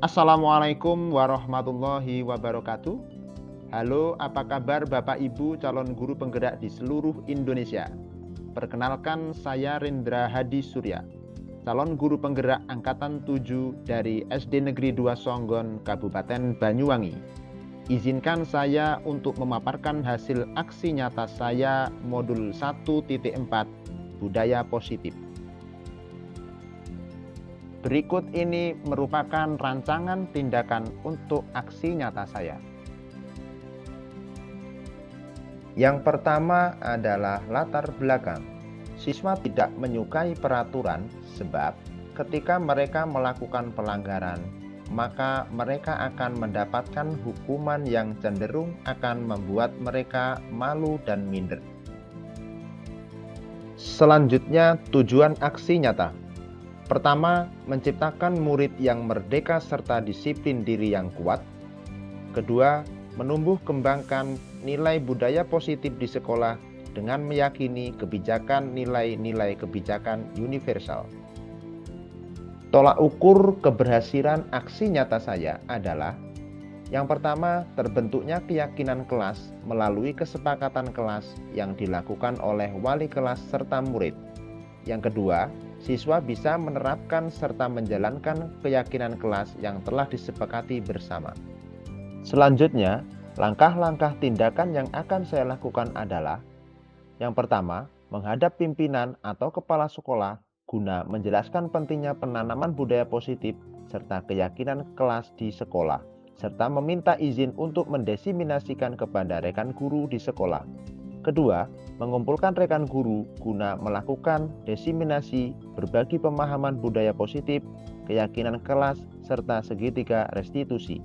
Assalamualaikum warahmatullahi wabarakatuh. Halo, apa kabar Bapak Ibu calon guru penggerak di seluruh Indonesia? Perkenalkan, saya Rendra Hadi Surya, calon guru penggerak Angkatan 7 dari SD Negeri 2 Songgon, Kabupaten Banyuwangi. Izinkan saya untuk memaparkan hasil aksi nyata saya modul 1.4 Budaya Positif. Berikut ini merupakan rancangan tindakan untuk aksi nyata saya. Yang pertama adalah latar belakang. Siswa tidak menyukai peraturan sebab ketika mereka melakukan pelanggaran, maka mereka akan mendapatkan hukuman yang cenderung akan membuat mereka malu dan minder. Selanjutnya, tujuan aksi nyata. Pertama, menciptakan murid yang merdeka serta disiplin diri yang kuat. Kedua, menumbuh kembangkan nilai budaya positif di sekolah dengan meyakini kebijakan nilai-nilai kebijakan universal. Tolak ukur keberhasilan aksi nyata saya adalah: yang pertama, terbentuknya keyakinan kelas melalui kesepakatan kelas yang dilakukan oleh wali kelas serta murid. Yang kedua, siswa bisa menerapkan serta menjalankan keyakinan kelas yang telah disepakati bersama. Selanjutnya, langkah-langkah tindakan yang akan saya lakukan adalah: yang pertama, menghadap pimpinan atau kepala sekolah guna menjelaskan pentingnya penanaman budaya positif serta keyakinan kelas di sekolah, serta meminta izin untuk mendesiminasikan kepada rekan guru di sekolah. Kedua, mengumpulkan rekan guru guna melakukan desiminasi berbagi pemahaman budaya positif, keyakinan kelas, serta segitiga restitusi.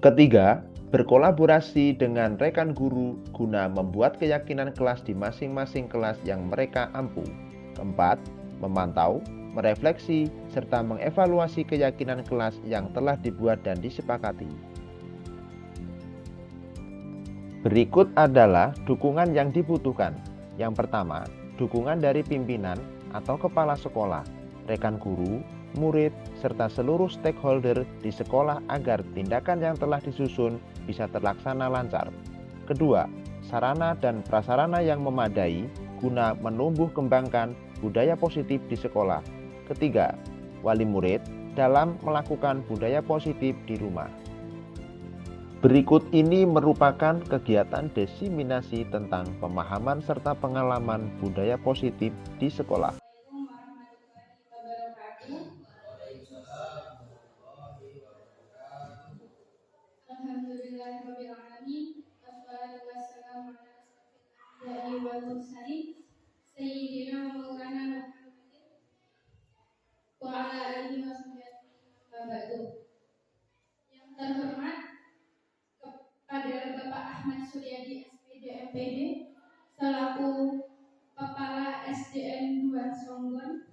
Ketiga, berkolaborasi dengan rekan guru guna membuat keyakinan kelas di masing-masing kelas yang mereka ampu. Keempat, memantau, merefleksi, serta mengevaluasi keyakinan kelas yang telah dibuat dan disepakati. Berikut adalah dukungan yang dibutuhkan. Yang pertama, dukungan dari pimpinan atau kepala sekolah, rekan guru, murid, serta seluruh stakeholder di sekolah agar tindakan yang telah disusun bisa terlaksana lancar. Kedua, sarana dan prasarana yang memadai guna menumbuh kembangkan budaya positif di sekolah. Ketiga, wali murid dalam melakukan budaya positif di rumah. Berikut ini merupakan kegiatan desiminasi tentang pemahaman serta pengalaman budaya positif di sekolah. Assalamualaikum warahmatullahi wabarakatuh. Alhamdulillahirabbil alamin. Wassalatu wassalamu ala asyrofil anbiya'i wal mursalin sayyidina wa maulana Muhammadin wa ala alihi washabbihi wa ba'du. Yang terhormat kepada Bapak Ahmad Suryadi SPD MPD selaku Kepala SDN 2 Songgon.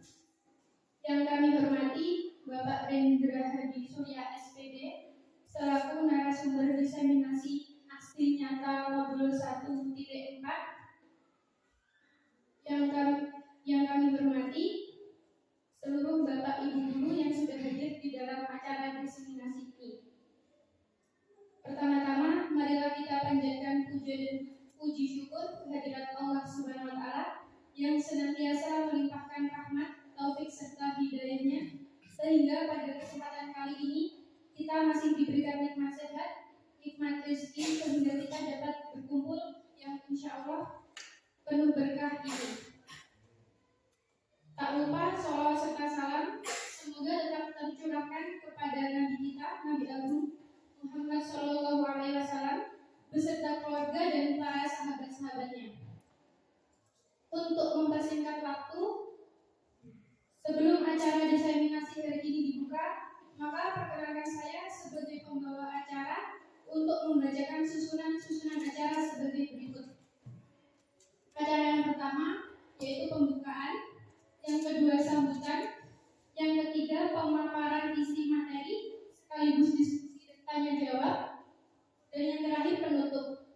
Yang kami hormati Bapak Rendra Hadi Surya SPD selaku narasumber diseminasi aksi nyata modul 1.4. Yang kami hormati seluruh Bapak Ibu guru yang sudah hadir di dalam acara diseminasi ini. Pertama-tama, marilah kita panjatkan puji syukur kehadirat Allah Subhanahu wa Ta'ala yang senantiasa melimpahkan rahmat, taufik serta hidayahnya, sehingga pada kesempatan kali ini kita masih diberikan nikmat sehat, nikmat rezeki, sehingga kita dapat berkumpul yang insya Allah penuh berkah ini. Tak lupa sholawat serta salam semoga tetap tercurahkan kepada Nabi kita, Nabi Agung Muhammad Shallallahu Alaihi Wasallam beserta keluarga dan para sahabat-sahabatnya. Untuk mempersingkat waktu, sebelum acara diseminasi hari ini dibuka, maka perkenalkan saya sebagai pembawa acara untuk membacakan susunan acara sebagai berikut. Acara yang pertama yaitu pembukaan, yang kedua sambutan, yang ketiga pemaparan isi materi sekaligus diskusi tanya jawab, dan yang terakhir penutup.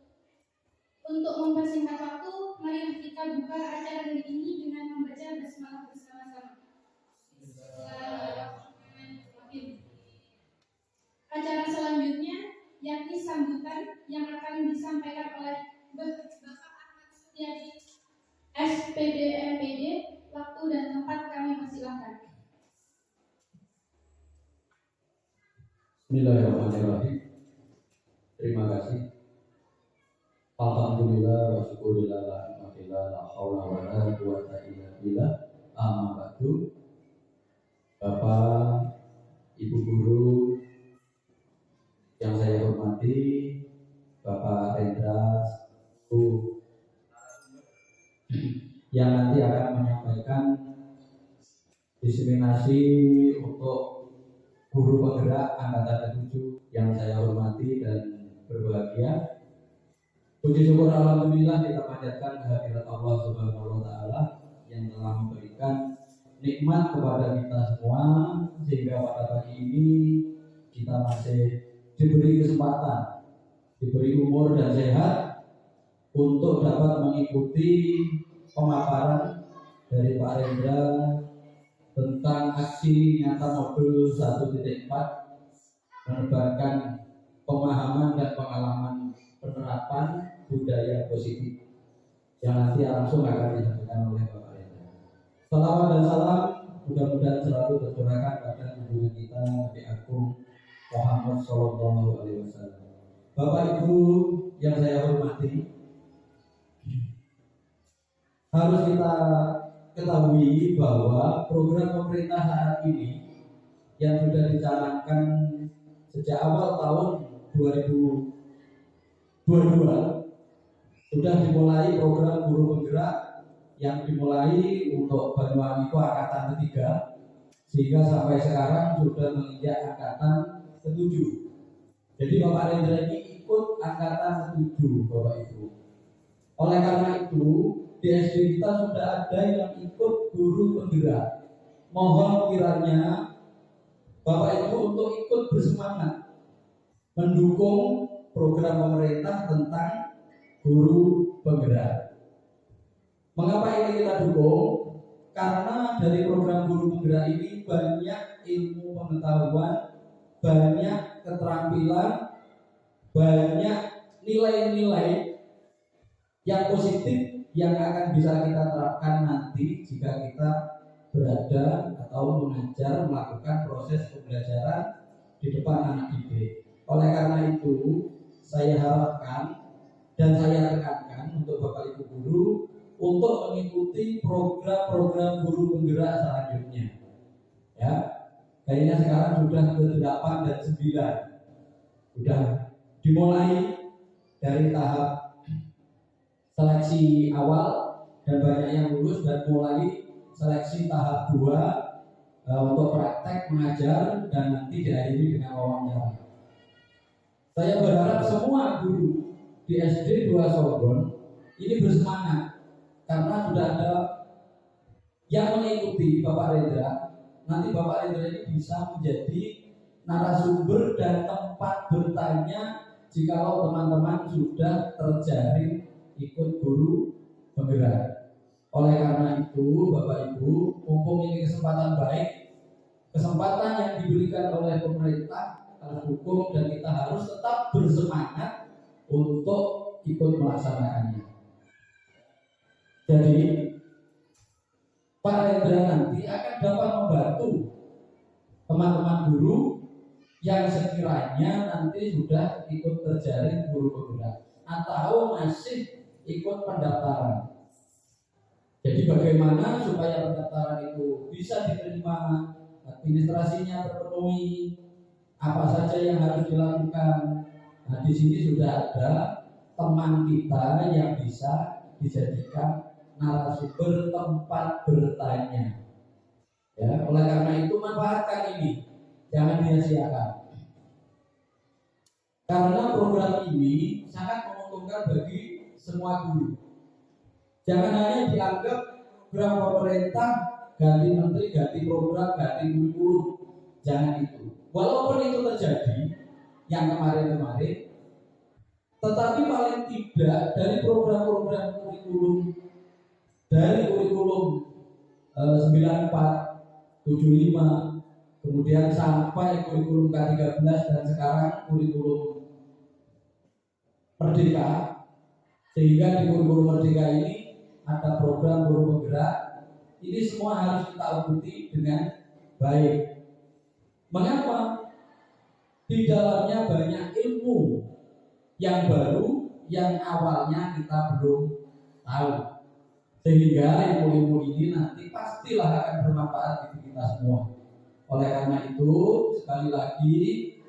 Untuk mempersingkat waktu, mari kita buka acara hari ini dengan membaca basmalah bersama-sama. Bismillahirrahmanirrahim. Acara selanjutnya yakni sambutan yang akan disampaikan oleh Bapak Ahmad Suryadi, SPD MPD. Waktu dan tempat kami persilahkan. Bismillahirrahmanirrahim. Terima kasih. Alhamdulillah wa syukurillah la haula wa la quwata illa billah. Amma ba'du. Bapak, Ibu guru yang saya hormati, Bapak Rendra yang nanti akan menyampaikan diseminasi untuk guru penggerak angkatan ke-7 yang saya hormati dan berbahagia. Puji syukur alhamdulillah kita panjatkan kehadirat Allah Subhanahu wa taala yang telah memberikan nikmat kepada kita semua sehingga pada pagi ini kita masih diberi kesempatan, diberi umur dan sehat untuk dapat mengikuti pemaparan dari Pak Rendra tentang aksi nyata modul 1.4 menebarkan pemahaman dan pengalaman penerapan budaya positif yang nanti langsung akan disampaikan oleh Bapak Rendra. Salawat dan salam mudah-mudahan selalu tercurahkan pada junjungan kita Nabi Agung Muhammad Sallallahu Alaihi Wasallam. Bapak Ibu yang saya hormati, harus kita ketahui bahwa program pemerintah saat ini yang sudah dicanangkan sejak awal tahun 2022 sudah dimulai program guru penggerak yang dimulai untuk Banyuwangi itu angkatan ke-3 sehingga sampai sekarang sudah menginjak angkatan ke-7. Jadi Bapak Rendra ini ikut angkatan ke-7 Bapak Ibu. Oleh karena itu di SD kita sudah ada yang ikut guru penggerak. Mohon kiranya Bapak Ibu untuk ikut bersemangat mendukung program pemerintah tentang guru penggerak. Mengapa ini kita dukung? Karena dari program guru penggerak ini banyak ilmu pengetahuan, banyak keterampilan, banyak nilai-nilai yang positif yang akan bisa kita terapkan nanti jika kita berada atau mengajar melakukan proses pembelajaran di depan anak didik. Oleh karena itu, saya harapkan dan saya tekankan untuk Bapak Ibu guru untuk mengikuti program-program guru penggerak selanjutnya. Ya, kayaknya sekarang sudah ke-8 dan 9. Sudah dimulai dari tahap seleksi awal dan banyak yang lulus dan mulai seleksi tahap 2 untuk praktek mengajar dan nanti diakhiri dengan wawancara. Saya berharap semua guru di SD 2 Sorgon ini bersemangat karena sudah ada yang mengikuti Bapak Rendra. Nanti Bapak Rendra ini bisa menjadi narasumber dan tempat bertanya jikalau teman-teman sudah terjaring ikut guru penggerak. Oleh karena itu, Bapak Ibu, mumpung ini kesempatan baik, kesempatan yang diberikan oleh pemerintah harus dukung dan kita harus tetap bersemangat untuk ikut melaksanakannya. Jadi, Pak Rendra nanti akan dapat membantu teman-teman guru yang sekiranya nanti sudah ikut terjaring guru penggerak atau masih ikut pendaftaran. Jadi bagaimana supaya pendaftaran itu bisa diterima, administrasinya terpenuhi, apa saja yang harus dilakukan. Nah, di sini sudah ada teman kita yang bisa dijadikan narasumber tempat bertanya. Ya, oleh karena itu manfaatkan ini, jangan dia-siakan. Karena program ini sangat menguntungkan bagi semua guru. Jangan hanya dianggap program pemerintah ganti menteri, ganti program, ganti kurikulum. Jangan itu. Walaupun itu terjadi yang kemarin-kemarin, tetapi paling tidak dari program-program kurikulum dari kurikulum 94, 75, kemudian sampai kurikulum K13 dan sekarang kurikulum Merdeka, sehingga di kurikulum Merdeka ini ada program guru penggerak. Ini semua harus kita ikuti dengan baik. Mengapa? Di dalamnya banyak ilmu yang baru yang awalnya kita belum tahu, sehingga ilmu-ilmu ini nanti pastilah akan bermanfaat bagi kita semua. Oleh karena itu, sekali lagi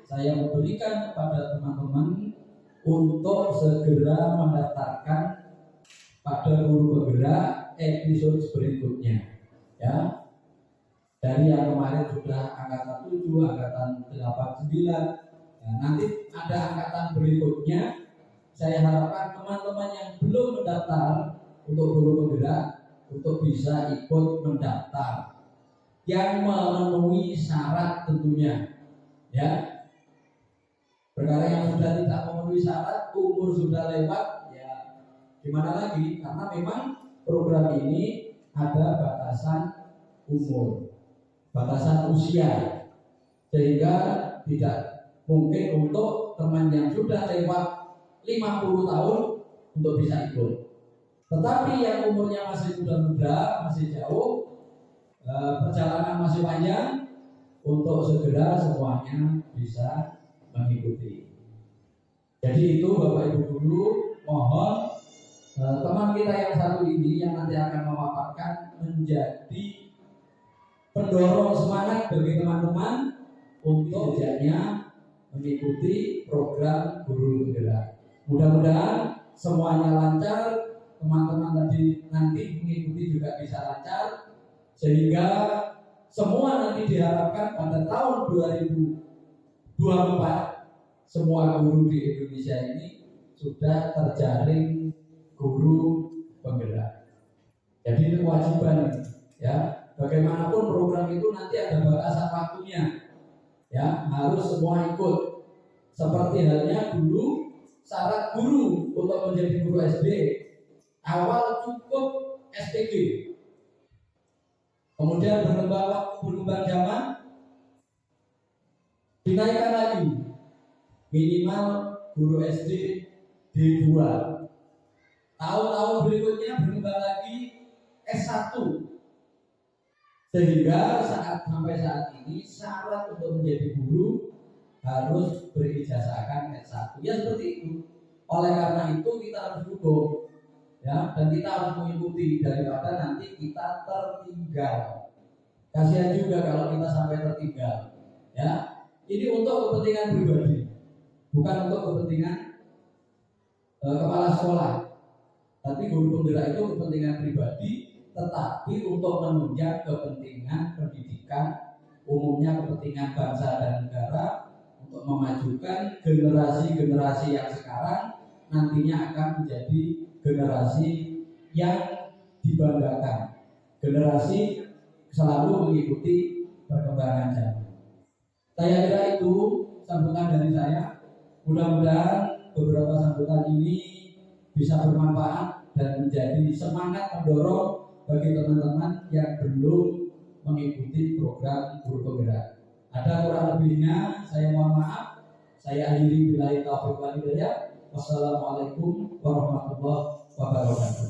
saya memberikan kepada teman-teman untuk segera mendaftarkan pada guru penggerak episode berikutnya, ya. Dari yang kemarin sudah angkatan 7, angkatan 89. Nah, nanti ada angkatan berikutnya. Saya harapkan teman-teman yang belum mendaftar untuk guru penggerak untuk bisa ikut mendaftar, yang memenuhi syarat tentunya, ya. Perkara yang sudah tidak memenuhi syarat, umur sudah lewat, ya gimana lagi? Karena memang program ini ada batasan umur, batasan usia, sehingga tidak mungkin untuk teman yang sudah lewat 50 tahun untuk bisa ikut. Tetapi yang umurnya masih muda-muda, masih jauh, perjalanan masih panjang, untuk segera semuanya bisa mengikuti. Jadi itu Bapak Ibu Guru, mohon teman kita yang satu ini yang nanti akan memaparkan menjadi pendorong semangat bagi teman-teman untuk jejaknya mengikuti program guru penggerak. Mudah-mudahan semuanya lancar, teman-teman tadi nanti mengikuti juga bisa lancar, sehingga semua nanti diharapkan pada tahun 2024 semua guru di Indonesia ini sudah terjaring guru penggerak. Jadi ini kewajiban, ya. Bagaimanapun program itu nanti ada batasan waktunya, ya, harus semua ikut. Seperti halnya dulu syarat guru untuk menjadi guru SD awal cukup SPG, kemudian berkembang zaman dinaikkan lagi minimal guru SD D2, tahun-tahun berikutnya berkembang lagi S1, sehingga sampai saat ini syarat untuk menjadi guru harus berijazahkan S1, ya seperti itu. Oleh karena itu kita harus dukung, ya, dan kita harus mengikuti daripada nanti kita tertinggal. Kasihan juga kalau kita sampai tertinggal, ya. Ini untuk kepentingan pribadi, bukan untuk kepentingan kepala sekolah. Tapi guru penggerak itu kepentingan pribadi, tetapi untuk menunjang kepentingan pendidikan, umumnya kepentingan bangsa dan negara, untuk memajukan generasi-generasi yang sekarang nantinya akan menjadi generasi yang dibanggakan, generasi selalu mengikuti perkembangan zaman. Saya kira itu sambutan dari saya. Mudah-mudahan beberapa sambutan ini bisa bermanfaat dan menjadi semangat mendorong bagi teman-teman yang belum mengikuti program guru penggerak. Ada kurang lebihnya, saya mohon maaf. Saya akhiri billahi taufiq wal hidayah. Wassalamualaikum warahmatullahi wabarakatuh.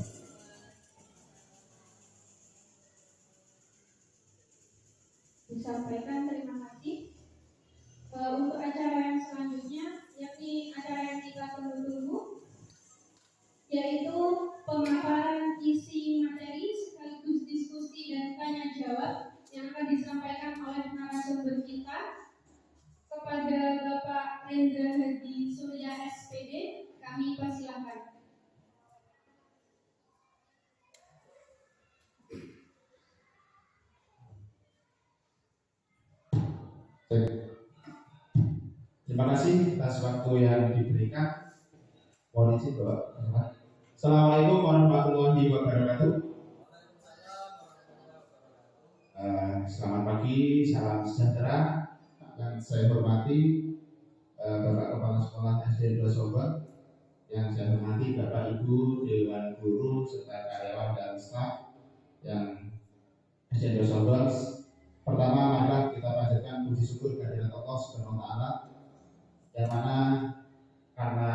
Disampaikan terima kasih. Untuk acara yang selanjutnya, yakni acara yang kita tunggu-tunggu, yaitu pemaparan isi materi sekaligus diskusi dan tanya jawab yang akan disampaikan oleh narasumber kita. Kepada Bapak Rendra Hadi Surya SPD, kami persilahkan. Terima kasih atas waktu yang diberikan. Mohon izin Bapak. Assalamualaikum warahmatullahi wabarakatuh. Selamat pagi, salam sejahtera. Yang saya hormati Bapak Kepala Sekolah SD 2 Sobat, yang saya hormati Bapak Ibu Dewan Guru serta karyawan dan staf yang SD 2 Sobat. Pertama, mari kita panjatkan puji syukur kehadirat Allah Subhanahu wa taala yang mana karena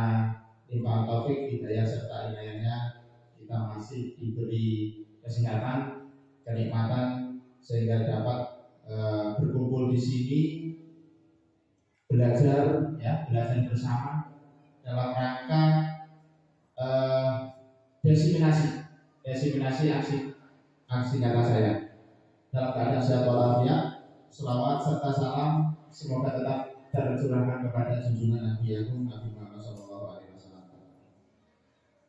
limpahan taufik, hidayah serta inayahnya kita masih diberi kesehatan, kenikmatan sehingga dapat berkumpul di sini belajar bersama dalam rangka desiminasi aksi nyata saya. Dalam keadaan sehat walafiat, selawat serta salam semoga tetap tercurahkan kepada junjungan Nabi Agung Nabi Muhammad SAW.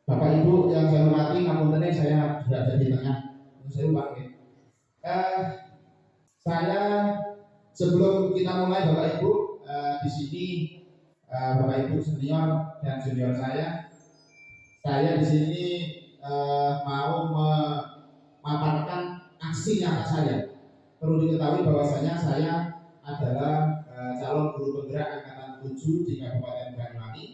Bapak Ibu yang saya hormati, ngapunten saya berada di tengah. Saya lupa. Saya sebelum kita mulai Bapak Ibu di sini Bapak Ibu senior dan junior saya di sini mau memaparkan aksi nyata saya. Perlu diketahui bahwasanya saya adalah calon guru penggerak angkatan 7 di Kabupaten Banyuwangi,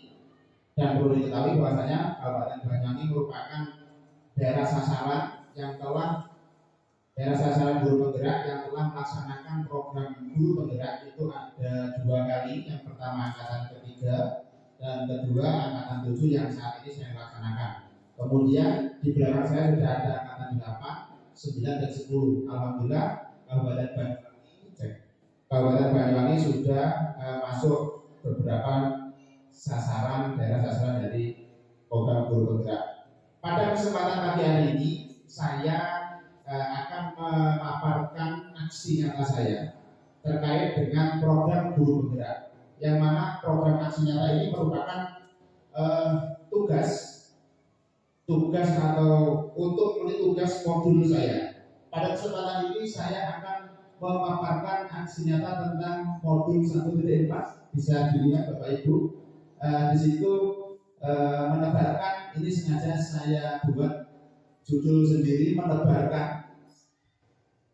dan perlu diketahui bahwasanya Kabupaten Banyuwangi merupakan daerah sasaran guru penggerak yang telah melaksanakan program guru penggerak itu ada 2 kali. Yang pertama angkatan ketiga dan kedua angkatan 7 yang saat ini saya laksanakan. Kemudian di belakang saya sudah ada angkatan 8, 9 dan 10. Alhamdulillah Kabupaten Banyuwangi sudah masuk beberapa daerah sasaran dari program guru penggerak. Pada kesempatan pagi hari ini saya akan memaparkan aksi nyata saya terkait dengan program guru penggerak, yang mana program aksi nyata ini merupakan tugas atau untuk tugas modul saya. Pada kesempatan ini saya akan memaparkan aksi nyata tentang modul 1.4. Bisa dilihat Bapak Ibu di situ menebarkan, ini sengaja saya buat judul sendiri, menebarkan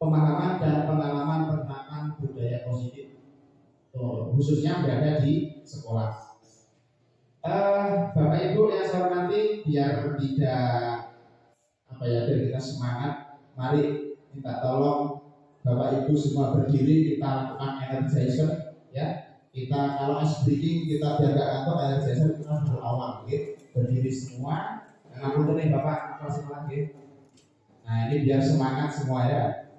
pemahaman dan pengalaman peternakan budaya positif, khususnya berada di sekolah. Bapak Ibu yang saya hormati, biar kita semangat, mari minta tolong Bapak Ibu semua berdiri, kita lakukan energizer ya. Kita kalau ice breaking kita biar gak kantor, energizer kita berawal gitu. Berdiri semua. Nah, nih Bapak, apa semangat gitu. Nah, ini biar semangat semua ya.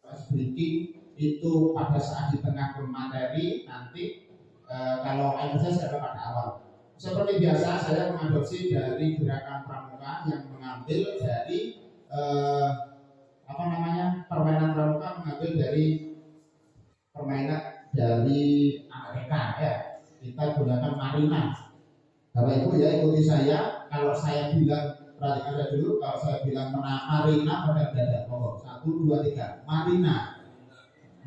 Ice breaking itu pada saat di tengah materi, nanti kalau energizer saya pada awal. Seperti biasa saya mengadopsi dari gerakan pramuka yang mengambil dari permainan pramuka, mengambil dari permainan dari Amerika ya. Kita gunakan marina. Bapak Ibu ya, ikuti saya. Kalau saya bilang, perhatikan saya dulu. Kalau saya bilang marina pada dada. 1, 2, 3. Marina.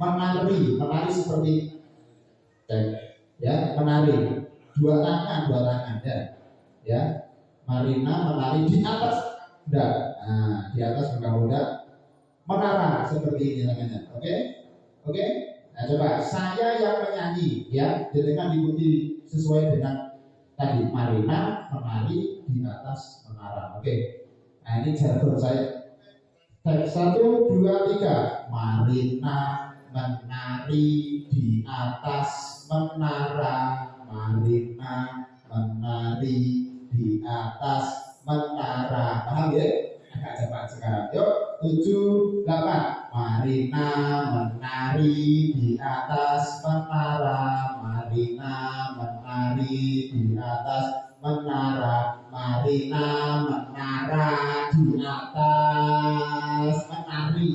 Menari seperti ya, menari. Dua tangan ya. Marina menari di atas kuda. Nah, di atas kuda menara seperti ini namanya. Oke. Nah, coba saya yang menyanyi ya, dengan diikuti sesuai dengan tadi, marina menari di atas menara. Oke. Nah, ini jargon saya. 1, 2, 3. Marina menari di atas menara. Marina menari di atas menara. Paham ya? Agak cepat sekarang. Yuk, 7, 8. Marina menari di atas menara. Marina menari di atas menara. Marina menara di atas menari.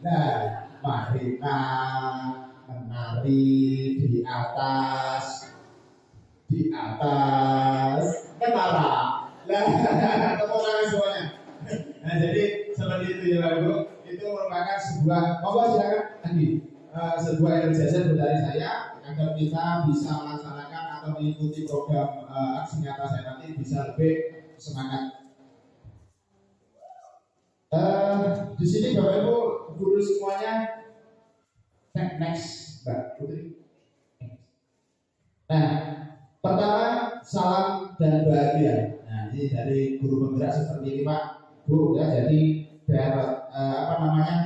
Nah, Marina menari di atas menara. Nah, tepuk tangan semuanya. Nah, jadi seperti itu ya Bapak Ibu. Itu merupakan sebuah energizer dari saya agar kita bisa melaksanakan atau mengikuti program aksi nyata saya nanti bisa lebih semangat. Di sini Bapak Ibu guru semuanya, next Mbak Putri. Nah, pertama salam dan bahagia. Nah, ini dari guru penggerak seperti ini Pak Bu ya. Jadi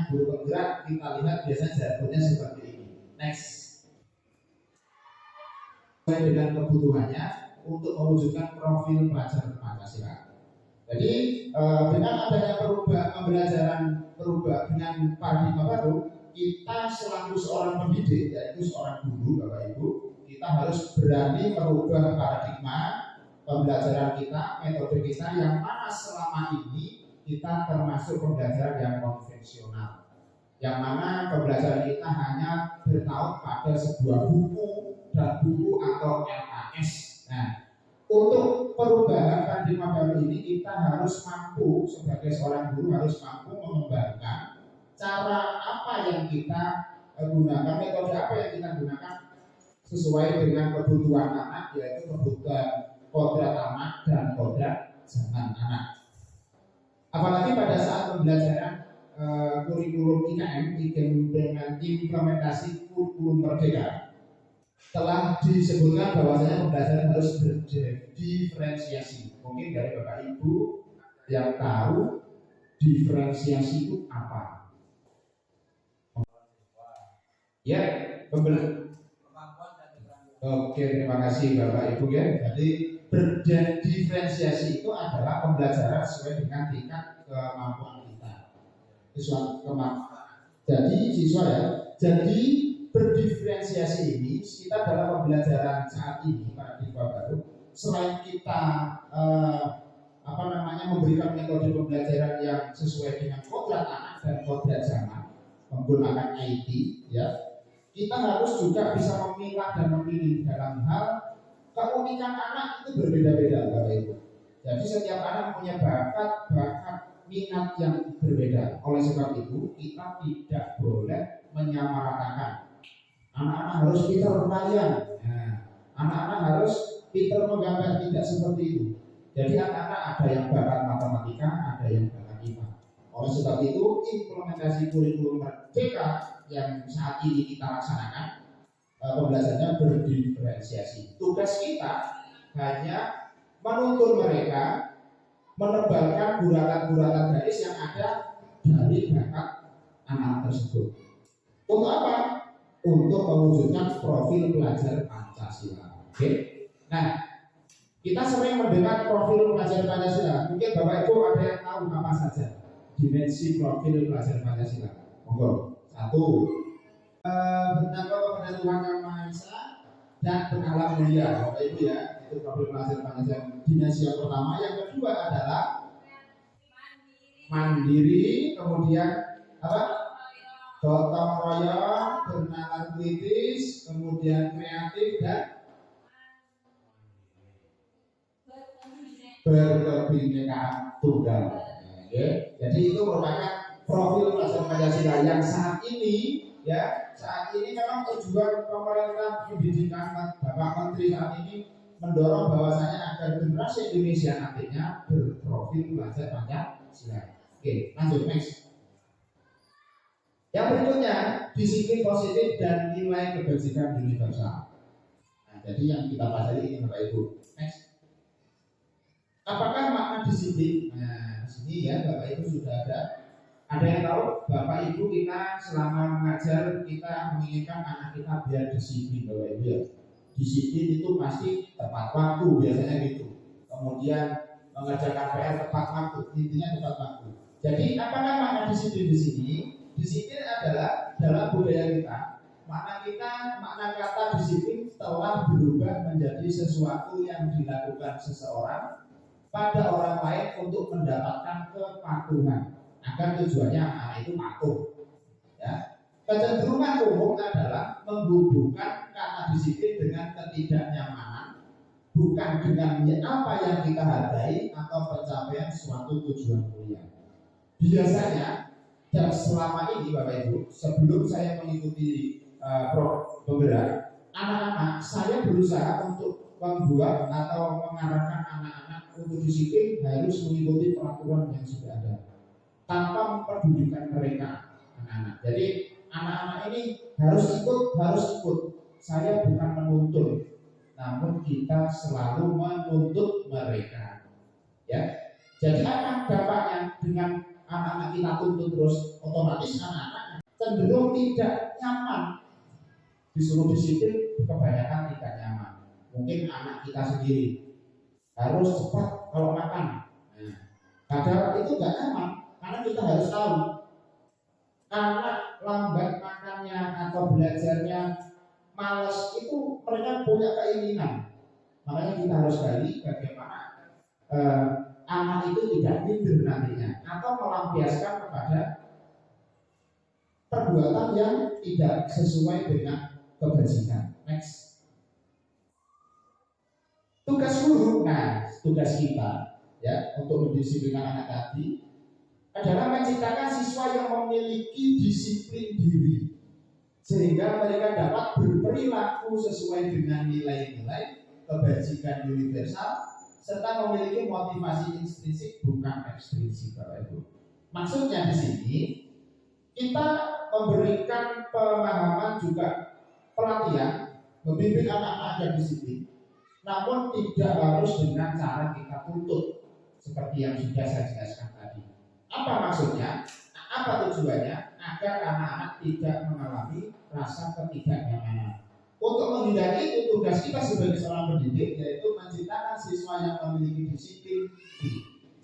guru penggerak kita lihat biasanya jargonnya seperti ini. Next. Sesuai dengan kebutuhannya untuk mewujudkan profil pelajar Pancasila. Jadi dengan adanya pembelajaran berubah dengan paradigma baru, kita selaku seorang pendidik, yaitu seorang guru, Bapak Ibu, kita harus berani merubah paradigma pembelajaran kita, metode kita yang mana selama ini kita termasuk pembelajaran yang konvensional, yang mana pembelajaran kita hanya bertaut pada sebuah buku dan buku atau LAS. Nah, untuk perubahan paradigma baru ini kita harus mampu sebagai seorang guru harus mampu mengembangkan cara apa yang kita gunakan, metode apa yang kita gunakan sesuai dengan kebutuhan anak, yaitu kebutuhan kodrat anak dan kodrat zaman anak. Apalagi pada saat pembelajaran kurikulum IKM dengan implementasi kurikulum merdeka, telah disebutkan bahwasanya pembelajaran harus berdiferensiasi. Mungkin dari Bapak Ibu yang tahu diferensiasi itu apa? Ya, oke, terima kasih Bapak Ibu ya. Jadi berdiferensiasi itu adalah pembelajaran sesuai dengan tingkat kemampuan kita. Jadi siswa ya. Jadi berdiferensiasi ini kita dalam pembelajaran saat ini paradigma baru, selain kita memberikan metode pembelajaran yang sesuai dengan kodrat anak dan kodrat zaman menggunakan IT ya, kita harus juga bisa memilah dan memilih dalam hal keunikan anak itu berbeda-beda Bapak Ibu. Jadi setiap anak punya bakat minat yang berbeda. Oleh sebab itu kita tidak boleh menyamaratakan. Anak-anak harus pintar berkalian. Nah, anak-anak harus pintar menggambar, tidak seperti itu. Jadi anak-anak ada yang bakat matematika, ada yang bakat IPA. Oleh sebab itu implementasi kurikulum merdeka yang saat ini kita laksanakan, pembelajarannya berdiferensiasi. Tugas kita hanya menuntun mereka menebalkan guratan-guratan garis yang ada dari bakat anak tersebut. Untuk apa? Untuk mewujudkan profil pelajar Pancasila. Oke. Nah, kita sering mendengar profil pelajar Pancasila. Mungkin Bapak Ibu ada yang tahu apa saja dimensi profil pelajar Pancasila. Monggo. 1. Bertakwa kepada Tuhan Yang Maha Esa dan berakhlak mulia. Bapak Ibu ya, itu profil pelajar Pancasila. Dimensi yang pertama. Yang kedua adalah mandiri, kemudian apa? Gotong royong, bernalar kritis, kemudian kreatif dan berkebinekaan tunggal. Oke. Jadi itu merupakan profil pelajar Pancasila yang saat ini memang tujuan pemerintah pendidikan Bapak Menteri saat ini mendorong bahwasanya agar generasi Indonesia nantinya berprofil pelajar Pancasila. Oke, lanjut next. Yang berikutnya, disiplin positif dan nilai kebajikan universal. Nah, jadi yang kita pelajari ini Bapak Ibu. Next. Apakah makna disiplin? Nah, di sini ya Bapak Ibu sudah ada. Ada yang tahu? Bapak Ibu kita selama mengajar kita menginginkan anak kita biar disiplin Bapak Ibu ya. Disiplin itu pasti tepat waktu biasanya gitu. Kemudian mengerjakan PR tepat waktu, intinya tepat waktu. Jadi apakah makna disiplin di sini? Disiplin adalah dalam budaya kita, makna kata disiplin telah berubah menjadi sesuatu yang dilakukan seseorang pada orang lain untuk mendapatkan kepatuhan agar tujuannya anak itu patuh. Ya. Kecenderungan umum adalah menghubungkan kata disiplin dengan ketidaknyamanan, bukan dengan apa yang kita hargai atau pencapaian suatu tujuan mulia. Biasanya dan selama ini Bapak Ibu, sebelum saya mengikuti penggerak anak-anak, saya berusaha untuk membuat atau mengarahkan anak-anak untuk disiplin harus mengikuti peraturan yang sudah ada tanpa memperdulikan mereka anak-anak. Jadi anak-anak ini harus ikut. Saya bukan menuntut, namun kita selalu menuntut mereka. Ya. Jadi apa dampaknya dengan anak-anak kita tuntut terus, otomatis anak-anak cenderung tidak nyaman disuruh disiplin kebanyakan tidak nyaman. Mungkin anak kita sendiri harus cepat kalau makan. Nah, padahal itu nggak nyaman karena kita harus tahu anak lambat makannya atau belajarnya malas itu mereka punya keinginan. Makanya kita harus gali bagaimana anak itu tidak minder nantinya atau melampiaskan kepada perbuatan yang tidak sesuai dengan kebajikan. Next. Tugas guru, nah tugas kita ya untuk mendisiplinkan anak tadi adalah menciptakan siswa yang memiliki disiplin diri sehingga mereka dapat berperilaku sesuai dengan nilai-nilai kebajikan universal serta memiliki motivasi intrinsik bukan ekstrinsik, Bapak Ibu. Maksudnya di sini kita memberikan pemahaman juga pelatihan membimbing anak-anak agar disiplin, namun tidak harus dengan cara kita tuntut seperti yang sudah saya jelaskan tadi. Apa maksudnya? Apa tujuannya? Agar anak-anak tidak mengalami rasa ketidaknyamanan. Untuk menghindari itu, tugas kita sebagai seorang pendidik yaitu menciptakan siswa yang memiliki disiplin.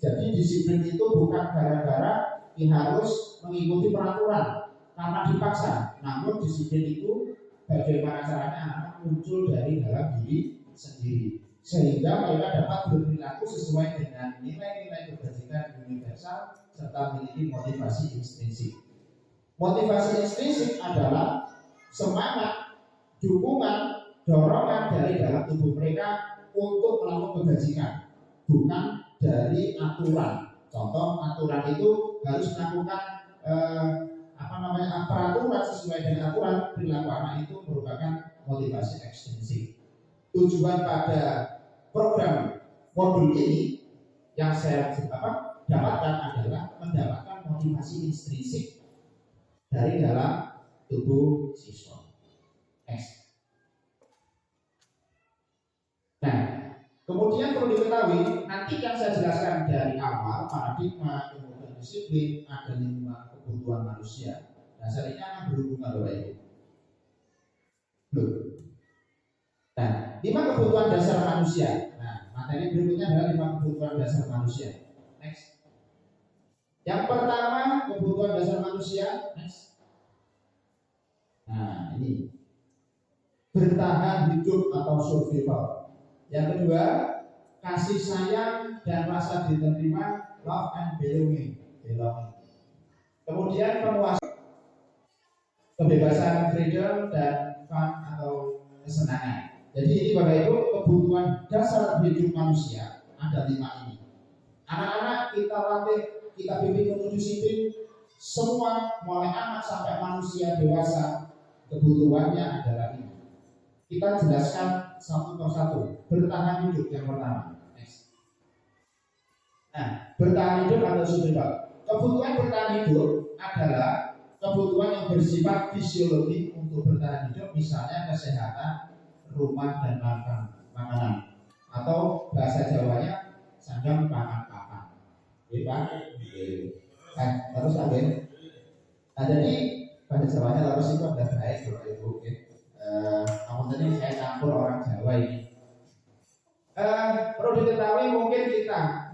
Jadi disiplin itu bukan gara-gara harus mengikuti peraturan karena dipaksa, namun disiplin itu bagaimana caranya anak muncul dari dalam diri sendiri sehingga mereka dapat berperilaku sesuai dengan nilai-nilai kebajikan universal serta memiliki motivasi intrinsik. Motivasi intrinsik adalah semangat, dukungan, dorongan dari dalam tubuh mereka untuk melakukan kebajikan, bukan dari aturan. Contoh aturan itu harus melakukan peraturan sesuai dengan aturan. Perilaku anak itu merupakan motivasi ekstrinsik. Tujuan pada program modul ini yang saya dapatkan adalah mendapatkan motivasi intrinsik dari dalam tubuh siswa. Next. Nah, kemudian perlu diketahui nanti yang saya jelaskan dari awal paradigma, kemudian disiplin, ada 5 kebutuhan manusia. Dasarnya berhubungan Bapak Ibu. Nah, 5 kebutuhan dasar manusia. Nah, materi berikutnya adalah 5 kebutuhan dasar manusia. Next. Yang pertama kebutuhan dasar manusia. Next. Nah, ini bertahan hidup atau survival. Yang kedua, kasih sayang dan rasa diterima, love and belonging. Kemudian penguasaan, kebebasan, freedom dan fun atau kesenangan. Jadi ini Bapak Ibu kebutuhan dasar hidup manusia ada 5 ini. Anak-anak kita latih, kita bimbing untuk disiplin. Semua mulai anak sampai manusia dewasa kebutuhannya adalah ini. Kita jelaskan satu persatu. Bertahan hidup yang pertama. Next. Nah, bertahan hidup atau survival. Kebutuhan bertahan hidup adalah kebutuhan yang bersifat fisiologi untuk bertahan hidup, misalnya kesehatan, rumah dan makanan, atau bahasa Jawanya sandang pangan papan. Terus apa? Nah, jadi bahasa Jawanya harus itu ada baik Bapak Ibu. Namun tadi saya campur orang Jawa ini. Perlu diketahui mungkin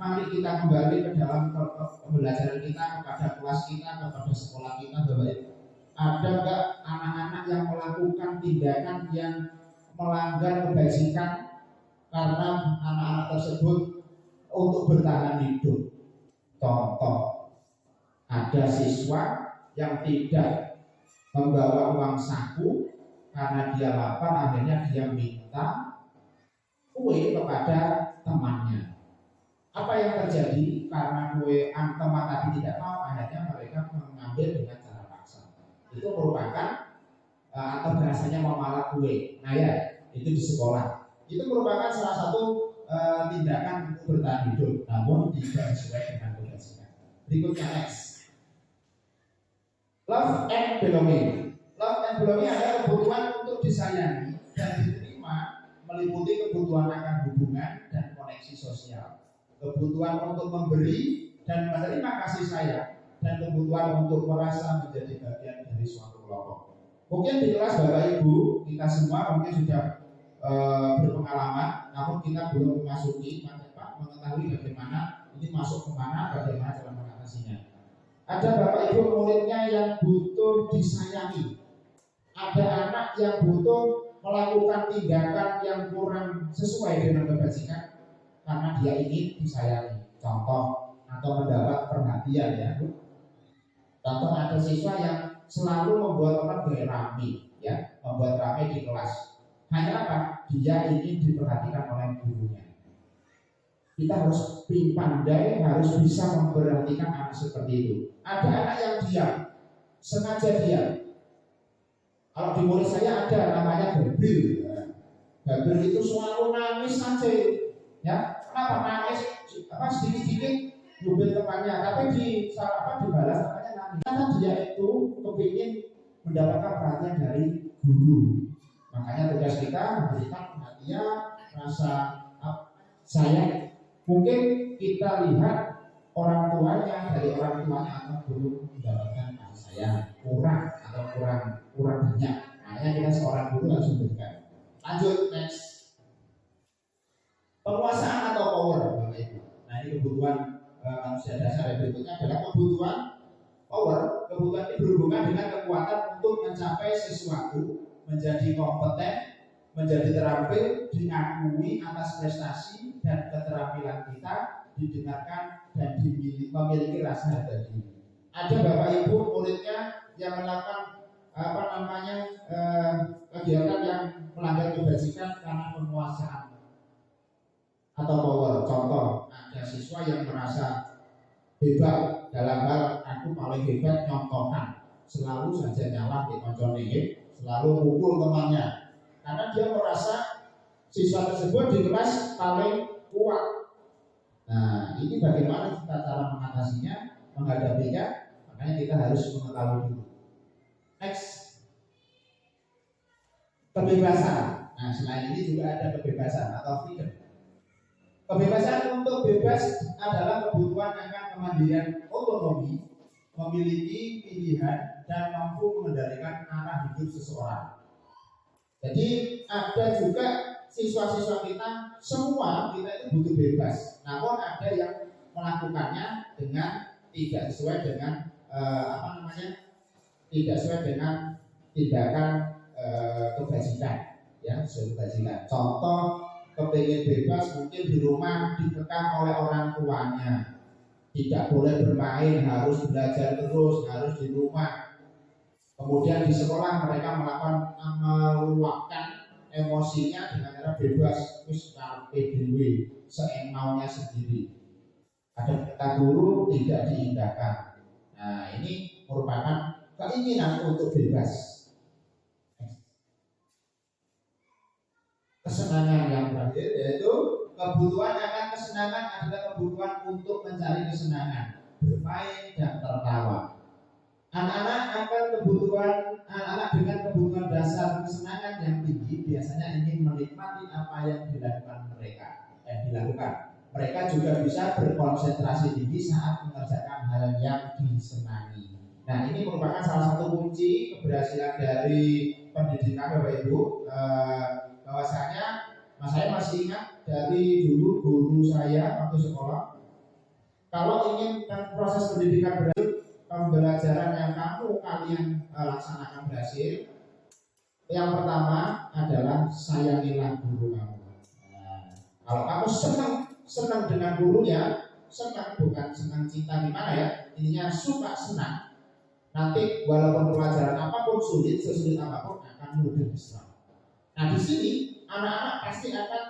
mari kita kembali ke dalam pembelajaran kita kepada kelas kita, kepada sekolah kita Bapak Ibu. Ada enggak anak-anak yang melakukan tindakan yang melanggar kebajikan karena anak-anak tersebut untuk bertahan hidup? Contoh, ada siswa yang tidak membawa uang saku karena dia lapar, akhirnya dia minta kue kepada temannya. Apa yang terjadi? Karena kue teman tadi tidak mau, akhirnya mereka mengambil dengan cara paksa. Itu merupakan atau bahasanya memalak kue. Nah ya, itu di sekolah. Itu merupakan salah satu tindakan untuk bertahan hidup, namun tidak sesuai dengan kebajikan. Berikutnya next. Love and belonging. Love and belonging adalah kebutuhan untuk disayangi dan diterima, meliputi kebutuhan akan hubungan dan koneksi sosial, kebutuhan untuk memberi dan menerima kasih sayang, dan kebutuhan untuk merasa menjadi bagian dari suatu kelompok. Mungkin di kelas Bapak Ibu kita semua mungkin sudah berpengalaman, namun kita belum memasuki mengetahui bagaimana ini masuk kemana, bagaimana cara mengatasinya. Ada Bapak Ibu muridnya yang butuh disayangi, ada anak yang butuh melakukan tindakan yang kurang sesuai dengan kebajikan karena dia ingin disayangi, contoh atau mendapat perhatian ya. Contoh ada siswa yang selalu membuat orang gaya rapi, ya, membuat rapi di kelas. Hanya apa? Dia ingin diperhatikan oleh gurunya. Kita harus pandai, harus bisa memperhatikan anak seperti itu. Ada anak yang diam, sengaja diam. Kalau di murid saya ada namanya Gabriel. Gabriel itu selalu nangis saja, ya. Kenapa nangis? Sedikit-sedikit nyubit temannya, tapi dibalas namanya nangis. Karena dia itu kepingin mendapatkan perhatian dari guru. Makanya tugas kita memberikan perhatian, rasa sayang. Mungkin kita lihat orang tuanya, dari orang tuanya atau belum mendapatkan kasih sayang, kurang atau kurang banyak. Makanya kita seorang guru harus memberikan. Lanjut next. Penguasaan atau power, Bapak Ibu. Nah ini kebutuhan manusia dasar. Yang berikutnya adalah kebutuhan power. Kebutuhan ini berhubungan dengan kekuatan untuk mencapai sesuatu, menjadi kompeten, menjadi terampil, diakui atas prestasi dan keterampilan kita, didengarkan dan memiliki rasa harga diri. Ada Bapak Ibu muridnya yang melakukan kegiatan yang melanggar kebajikan karena penguasaan atau power. Contoh, ada siswa yang merasa hebat dalam hal aku paling hebat nyontohan, selalu saja nyalah di koncone, selalu mukul temannya, karena dia merasa siswa tersebut di kelas paling kuat. Nah, ini bagaimana kita cara mengatasinya, menghadapinya? Makanya kita harus mengetahui dulu. Next, kebebasan. Nah, selain ini juga ada kebebasan atau freedom. Kebebasan untuk bebas adalah kebutuhan akan kemandirian otonomi, memiliki pilihan dan mampu mengendalikan arah hidup seseorang. Jadi ada juga siswa-siswa kita, semua kita itu butuh bebas. Namun ada yang melakukannya dengan tidak sesuai dengan tidak sesuai dengan tindakan kebajikan, ya, kebajikan. Contoh, kepingin bebas mungkin di rumah dikekang oleh orang tuanya, tidak boleh bermain, harus belajar terus, harus di rumah. Kemudian di sekolah mereka meluapkan emosinya dengan cara bebas, terus PDW, seenaunya sendiri. Ada kata guru tidak diindahkan. Nah, ini merupakan keinginan untuk bebas. Kesenangan yang terakhir yaitu kebutuhan akan kesenangan adalah kebutuhan untuk mencari kesenangan, bermain dan tertawa. Anak-anak dengan kebutuhan dasar kesenangan yang tinggi biasanya ingin menikmati apa yang dilakukan dilakukan. Mereka juga bisa berkonsentrasi tinggi saat mengerjakan hal yang disenangi. Nah, ini merupakan salah satu kunci keberhasilan dari pendidikan, Bapak Ibu. Bahwasanya saya masih ingat dari dulu guru saya waktu sekolah, kalau ingin proses pendidikan berhasil, pembelajaran yang kalian laksanakan berhasil, yang pertama adalah sayangilah guru kamu. Nah, kalau kamu senang dengan gurunya, senang bukan senang cinta gimana ya, intinya suka senang, nanti walaupun pelajaran apapun sulit, sesulit apapun akan mudah diserap. Nah, di sini anak-anak pasti akan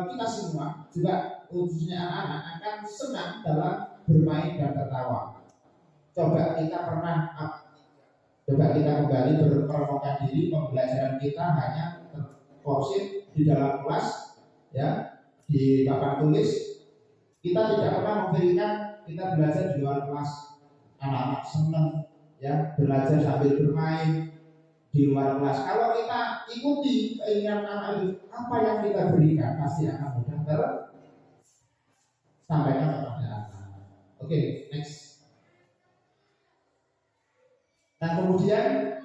kita semua juga khususnya anak-anak akan senang dalam bermain dan tertawa. Coba kita kembali berprovokasi diri, pembelajaran kita hanya terforsir di dalam kelas, ya, di papan tulis. Kita tidak pernah memberikan kita belajar di luar kelas. Anak-anak senang, ya, belajar sambil bermain di luar kelas. Kalau kita ikuti keinginan anak itu, apa yang kita berikan pasti akan mudah tersampaikan kepada anak. Oke, next. Nah, kemudian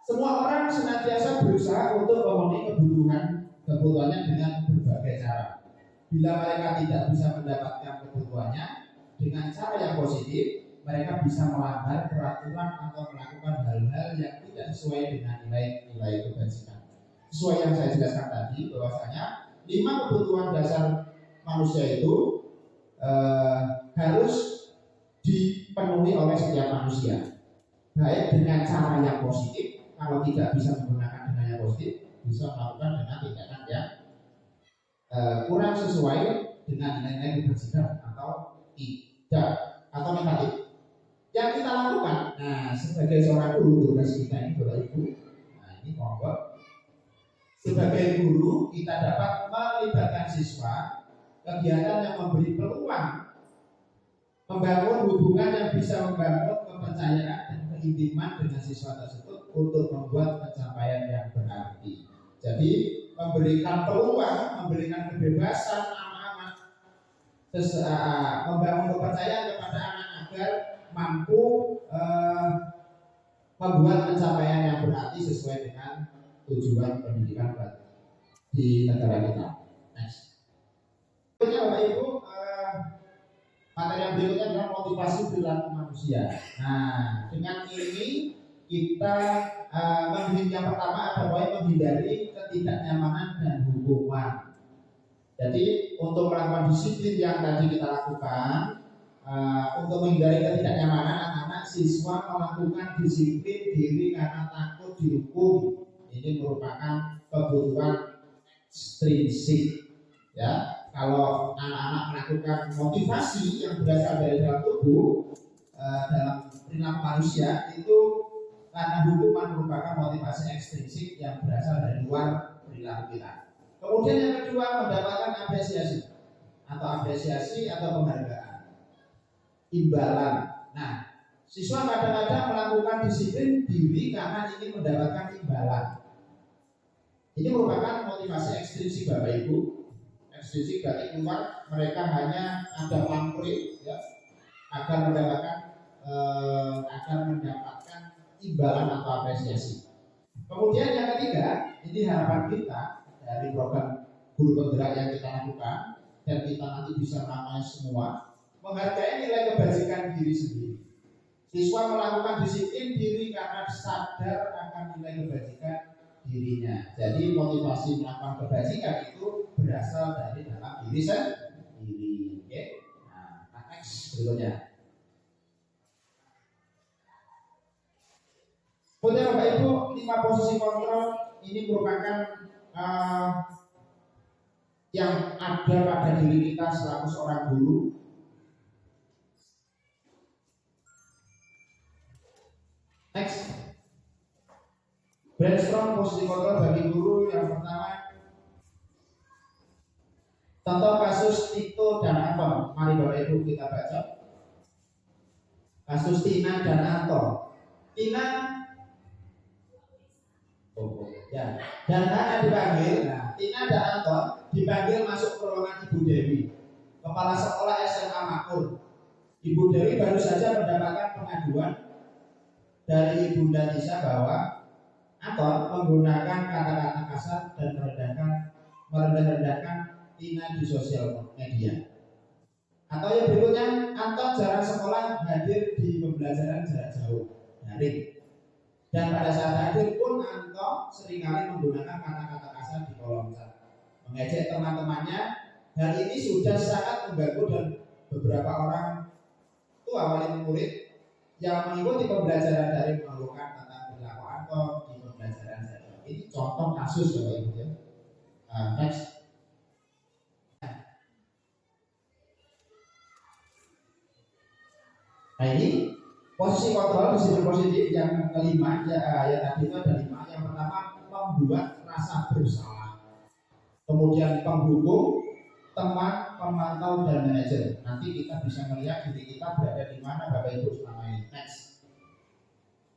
Semua orang senantiasa berusaha untuk memenuhi kebutuhannya dengan berbagai cara. Bila mereka tidak bisa mendapatkan kebutuhannya dengan cara yang positif, mereka bisa melanggar peraturan atau melakukan hal-hal yang tidak sesuai dengan nilai-nilai kebajikan. Sesuai yang saya jelaskan tadi, bahwasanya 5 kebutuhan dasar manusia itu harus dipenuhi oleh setiap manusia, baik dengan cara yang positif. Kalau tidak bisa menggunakan dengan yang positif, bisa melakukan dengan tindakan yang kurang sesuai dengan nilai-nilai kebajikan atau tidak atau negatif. Yang kita lakukan, nah sebagai seorang guru, tugas kita ini Bapak Ibu, nah ini monggo. Sebagai guru kita dapat melibatkan siswa kegiatan yang memberi peluang membangun hubungan yang bisa membangun kepercayaan dan keintiman dengan siswa tersebut untuk membuat pencapaian yang berarti. Jadi memberikan peluang, memberikan kebebasan anak-anak, membangun kepercayaan kepada anak agar mampu membuat pencapaian yang berarti sesuai dengan tujuan pendidikan di negara kita. Next. Berikutnya Bapak Ibu, materi yang berikutnya adalah motivasi perilaku manusia. Nah, dengan ini kita yang pertama adalah menghindari ketidaknyamanan dan hukuman. Jadi untuk melakukan disiplin yang tadi kita lakukan, untuk menghindari ketidaknyamanan anak-anak, siswa melakukan disiplin diri karena takut dihukum. Ini merupakan kebutuhan ekstrinsik, ya. Kalau anak-anak melakukan motivasi yang berasal dari dalam tubuh, dalam perilaku manusia itu karena hukuman merupakan motivasi ekstrinsik yang berasal dari luar perilaku kita. Kemudian yang kedua, mendapatkan apresiasi atau penghargaan, imbalan. Nah, siswa kadang-kadang melakukan disiplin diri karena ingin mendapatkan imbalan. Ini merupakan motivasi ekstrinsik Bapak Ibu. Ekstrinsik dari luar, mereka hanya ada pamrih, ya, agar mendapatkan imbalan atau apresiasi. Kemudian yang ketiga, ini harapan kita dari program guru penggerak yang kita lakukan dan kita nanti bisa melakukan semua, menghargai nilai kebajikan diri sendiri. Siswa melakukan disiplin diri karena sadar akan nilai kebajikan dirinya. Jadi motivasi melakukan kebajikan itu berasal dari dalam diri sendiri. Oke. Nah, next berikutnya. Kemudian Bapak Ibu, 5 posisi kontrol ini merupakan yang ada pada diri kita selaku seorang guru. Next. Brainstorm posisi kontrol bagi guru. Yang pertama, contoh kasus Tito dan Anton. Mari Bapak Ibu kita baca. Kasus Tina dan Anton. Tina ya, dan hanya dipanggil. Nah, Tina dan Anton dipanggil masuk ke ruangan Ibu Dewi, kepala sekolah SMA Makmur. Ibu Dewi baru saja mendapatkan pengaduan dari Ibunda Nisa bahwa Anton menggunakan kata-kata kasar dan merendahkan Tina di sosial media. Atau yang berikutnya, Anton jarang sekolah, hadir di pembelajaran jarak jauh daring. Dan pada saat hadir pun Anton seringkali menggunakan kata-kata kasar di kolom chat, mengejek teman-temannya. Hal ini sudah sangat mengganggu dan beberapa orang tua wali murid yang mengikuti pembelajaran daring mengeluhkan tentang perilaku Anton di pembelajaran jarak jauh. Ini contoh kasus ya Pak Ibu ya. Next. Nah ini posisi kontrol disiplin positif yang kelima, ya tadi itu ada 5. Yang pertama, membuat rasa bersalah. Kemudian penghukum, teman, pemantau, dan manajer. Nanti kita bisa melihat diri kita berada di mana Bapak Ibu selama ini. Next.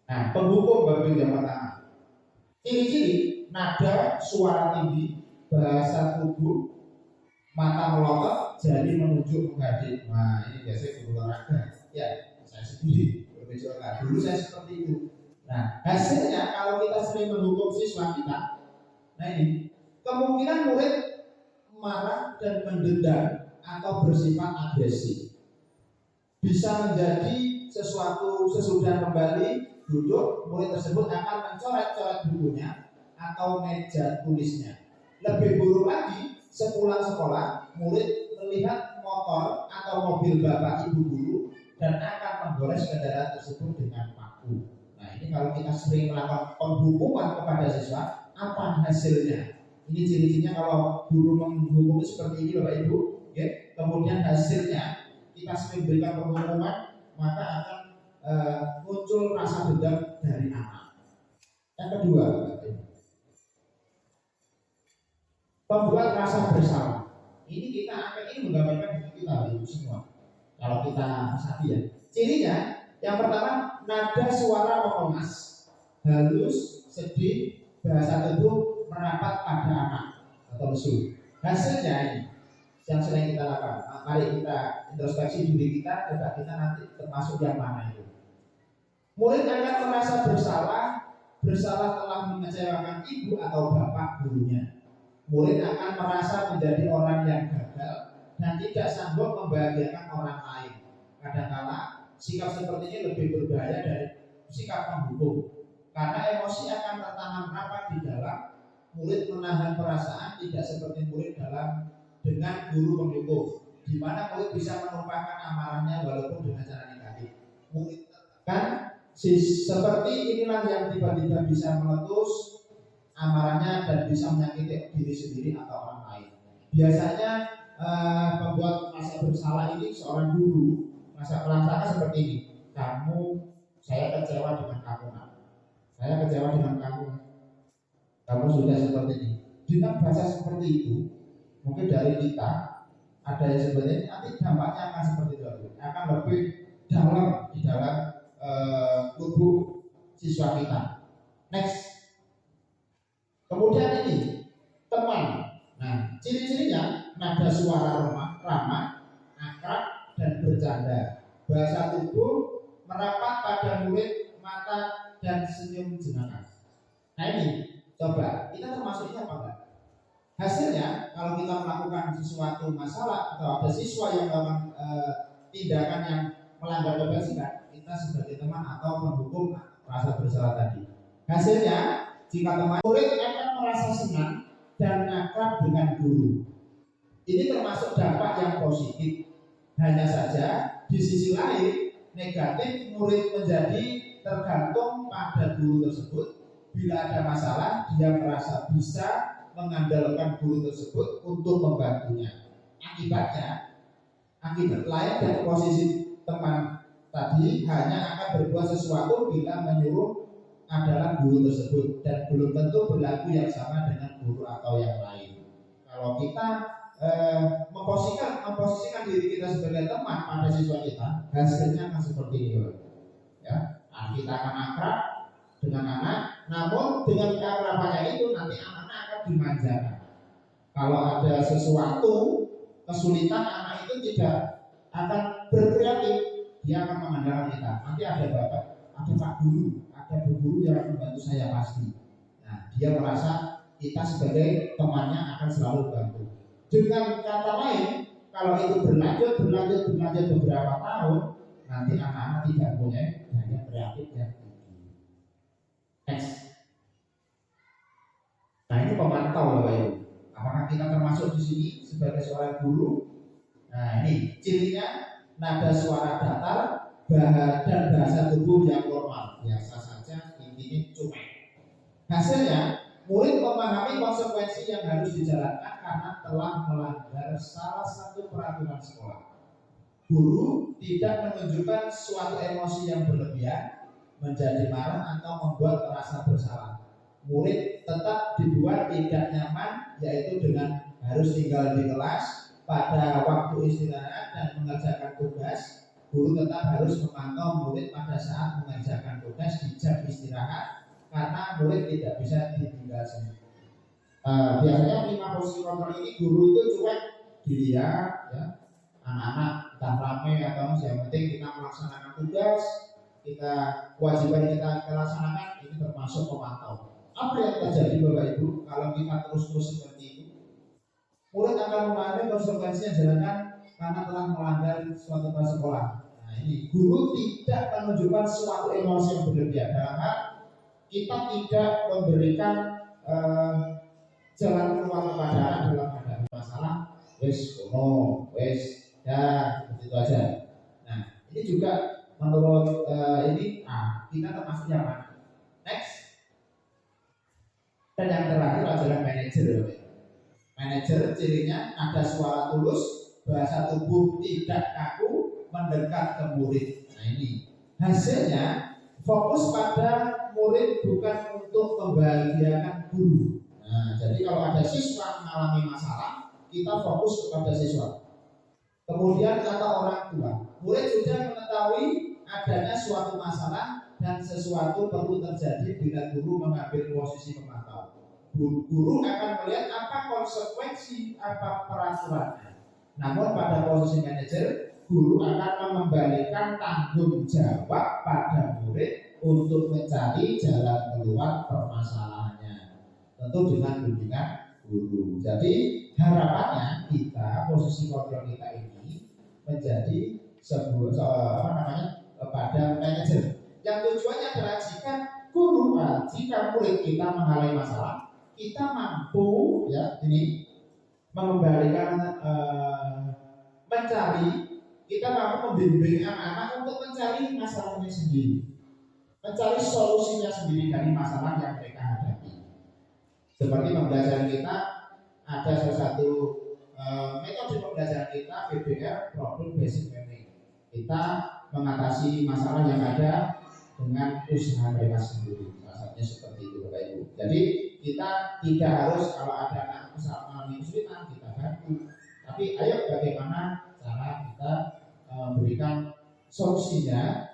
Nah, penghukum Bapak Ibu yang pertama. Ciri-ciri, nada, suara tinggi, bahasa tubuh, mata melotot, jari menunjuk menghadap. Nah, ini biasanya guru olahraga. Ya, saya sendiri berbicara. Dulu saya seperti itu. Nah, hasilnya kalau kita sering menghukum siswa kita, nah ini kemungkinan murid marah dan mendendam atau bersifat agresif. Bisa menjadi sesuatu sesudah kembali duduk, murid tersebut akan mencoret-coret bukunya atau meja tulisnya. Lebih buruk lagi, sepulang sekolah, murid melihat motor atau mobil bapak ibu guru dan akan menggores kendaraan tersebut dengan paku. Nah, ini kalau kita sering melakukan penghukuman kepada siswa, apa hasilnya? Ini ciri-cirinya kalau guru menghukum seperti ini, Bapak Ibu. Okay? Kemudian hasilnya kita sering berikan penghukuman, maka akan muncul rasa dendam dari anak. Yang kedua, membuat rasa bersalah. Ini kita akan menggambarkan hidup kita Ibu semua. Kalau kita sapi ya. Cirinya yang pertama, nada suara mengemas, halus, sedih, bahasa tubuh merapat pada anak atau lesu. Hasilnya ini yang sering kita lakukan. Mari kita introspeksi diri kita, coba kita nanti termasuk yang mana itu. Murid akan merasa bersalah telah mengecewakan ibu atau bapak gurunya. Murid akan merasa menjadi orang yang gagal dan tidak sanggup membahagiakan orang lain. Kadang-kala sikap seperti ini lebih berbahaya dari sikap penghukum, karena emosi akan tertanam rapat di dalam. Murid menahan perasaan tidak seperti murid dengan guru penghukum, di mana murid bisa menumpahkan amarahnya walaupun dengan cara negatif. Murid kan seperti inilah yang tiba-tiba bisa meletus amarahnya dan bisa menyakiti diri sendiri atau orang lain. Biasanya membuat rasa bersalah ini seorang guru merasakan seperti ini. Saya kecewa dengan kamu, saya kecewa dengan kamu. Kamu sudah seperti ini. Dengan bahasa seperti itu, mungkin dari kita ada yang sebenarnya nanti dampaknya akan seperti itu, akan lebih dalam di dalam tubuh siswa kita. Next. Kemudian ini teman. Nah, ciri-cirinya nada suara ramah, akrab dan bercanda. Bahasa tubuh merapat pada murid, mata dan senyum jenaka. Nah ini, coba kita termasuk ini apa enggak? Hasilnya kalau kita melakukan sesuatu masalah atau ada siswa yang melakukan tindakan yang melanggar kebajikan, kita sebagai teman atau menghukum rasa bersalah tadi. Hasilnya jika teman murid akan merasa senang dan akrab dengan guru. Ini termasuk dampak yang positif. Hanya saja di sisi lain negatif, murid menjadi tergantung pada guru tersebut. Bila ada masalah, dia merasa bisa mengandalkan guru tersebut untuk membantunya. Akibat lain dari posisi teman tadi hanya akan berbuat sesuatu bila menyuruh adalah guru tersebut dan belum tentu berlaku yang sama dengan guru atau yang lain. Kalau kita memposisikan diri kita sebagai teman pada siswa kita, hasilnya akan seperti ini, ya. Nah, kita akan akrab dengan anak, namun dengan keakrabannya itu nanti anak-anak akan dimanjakan. Kalau ada sesuatu kesulitan, anak itu tidak akan berkreatif, dia akan mengandalkan kita. Nanti ada bapak, ada pak guru, ada bu guru yang membantu saya pasti. Nah, dia merasa kita sebagai temannya akan selalu bantu. Dengan kata lain, kalau itu berlanjut beberapa tahun, nanti anak-anak tidak punya daya kreatif yang tinggi. Next. Nah, ini pemantau Bapak Ibu. Apakah kita termasuk di sini sebagai seorang guru? Nah, ini cirinya nada suara datar, dan bahasa tubuh yang normal, biasa saja, intinya cuek. Hasilnya, murid memahami konsekuensi yang harus dijalankan karena telah melanggar salah satu peraturan sekolah. Guru tidak menunjukkan suatu emosi yang berlebihan, menjadi marah atau membuat merasa bersalah. Murid tetap dibuat tidak nyaman, yaitu dengan harus tinggal di kelas pada waktu istirahat dan mengerjakan tugas. Guru tetap harus memantau murid pada saat mengerjakan tugas di jam istirahat, karena murid tidak bisa ditinggal sendiri. Biasanya 5 posisi kontrol ini guru itu cuek, dilihat ya, anak-anak entah rame atau yang penting kita melaksanakan tugas, kita kewajiban kita laksanakan ini termasuk pemantau. Apa yang terjadi Bapak Ibu kalau kita terus-terus seperti itu? Murid akan mengalami konsekuensi yang jalankan karena telah melanggar suatu kelas sekolah. Nah ini guru tidak menunjukkan suatu emosi yang berlebihan dalam hal kita tidak memberikan jalan keluar kepada anak dalam keadaan masalah wes kono wes ya begitu aja. Nah ini juga menurut kita termasuk yang mana? Next. Dan yang terakhir adalah manajer. Manajer cirinya ada suara tulus, bahasa tubuh tidak kaku, mendekat ke murid. Nah ini hasilnya fokus pada murid bukan untuk membahagiakan guru. Nah jadi kalau ada siswa mengalami masalah, kita fokus kepada siswa. Kemudian kata orang tua, murid sudah mengetahui adanya suatu masalah dan sesuatu perlu terjadi bila guru mengambil posisi pemantau. Guru akan melihat apa konsekuensi, apa peraturannya. Namun pada posisi manajer, guru akan mengembalikan tanggung jawab pada murid untuk mencari jalan keluar permasalahannya. Tentu dengan bimbingan guru. Jadi harapannya kita posisi kontrol kita ini menjadi sebuah pada manajer yang tujuannya adalah jika murid kita mengalami masalah, kita mampu ya ini mengembalikan kita mampu membimbing anak-anak untuk mencari masalahnya sendiri, mencari solusinya sendiri dari masalah yang mereka hadapi. Seperti pembelajaran kita ada salah satu metode pembelajaran kita PBR, Problem Basic Learning. Kita mengatasi masalah yang ada dengan usaha mereka sendiri. Salah satunya seperti itu Bapak Ibu. Jadi kita tidak harus kalau ada anak mengalami kesulitan kita bantu, tapi ayo bagaimana cara kita memberikan solusinya,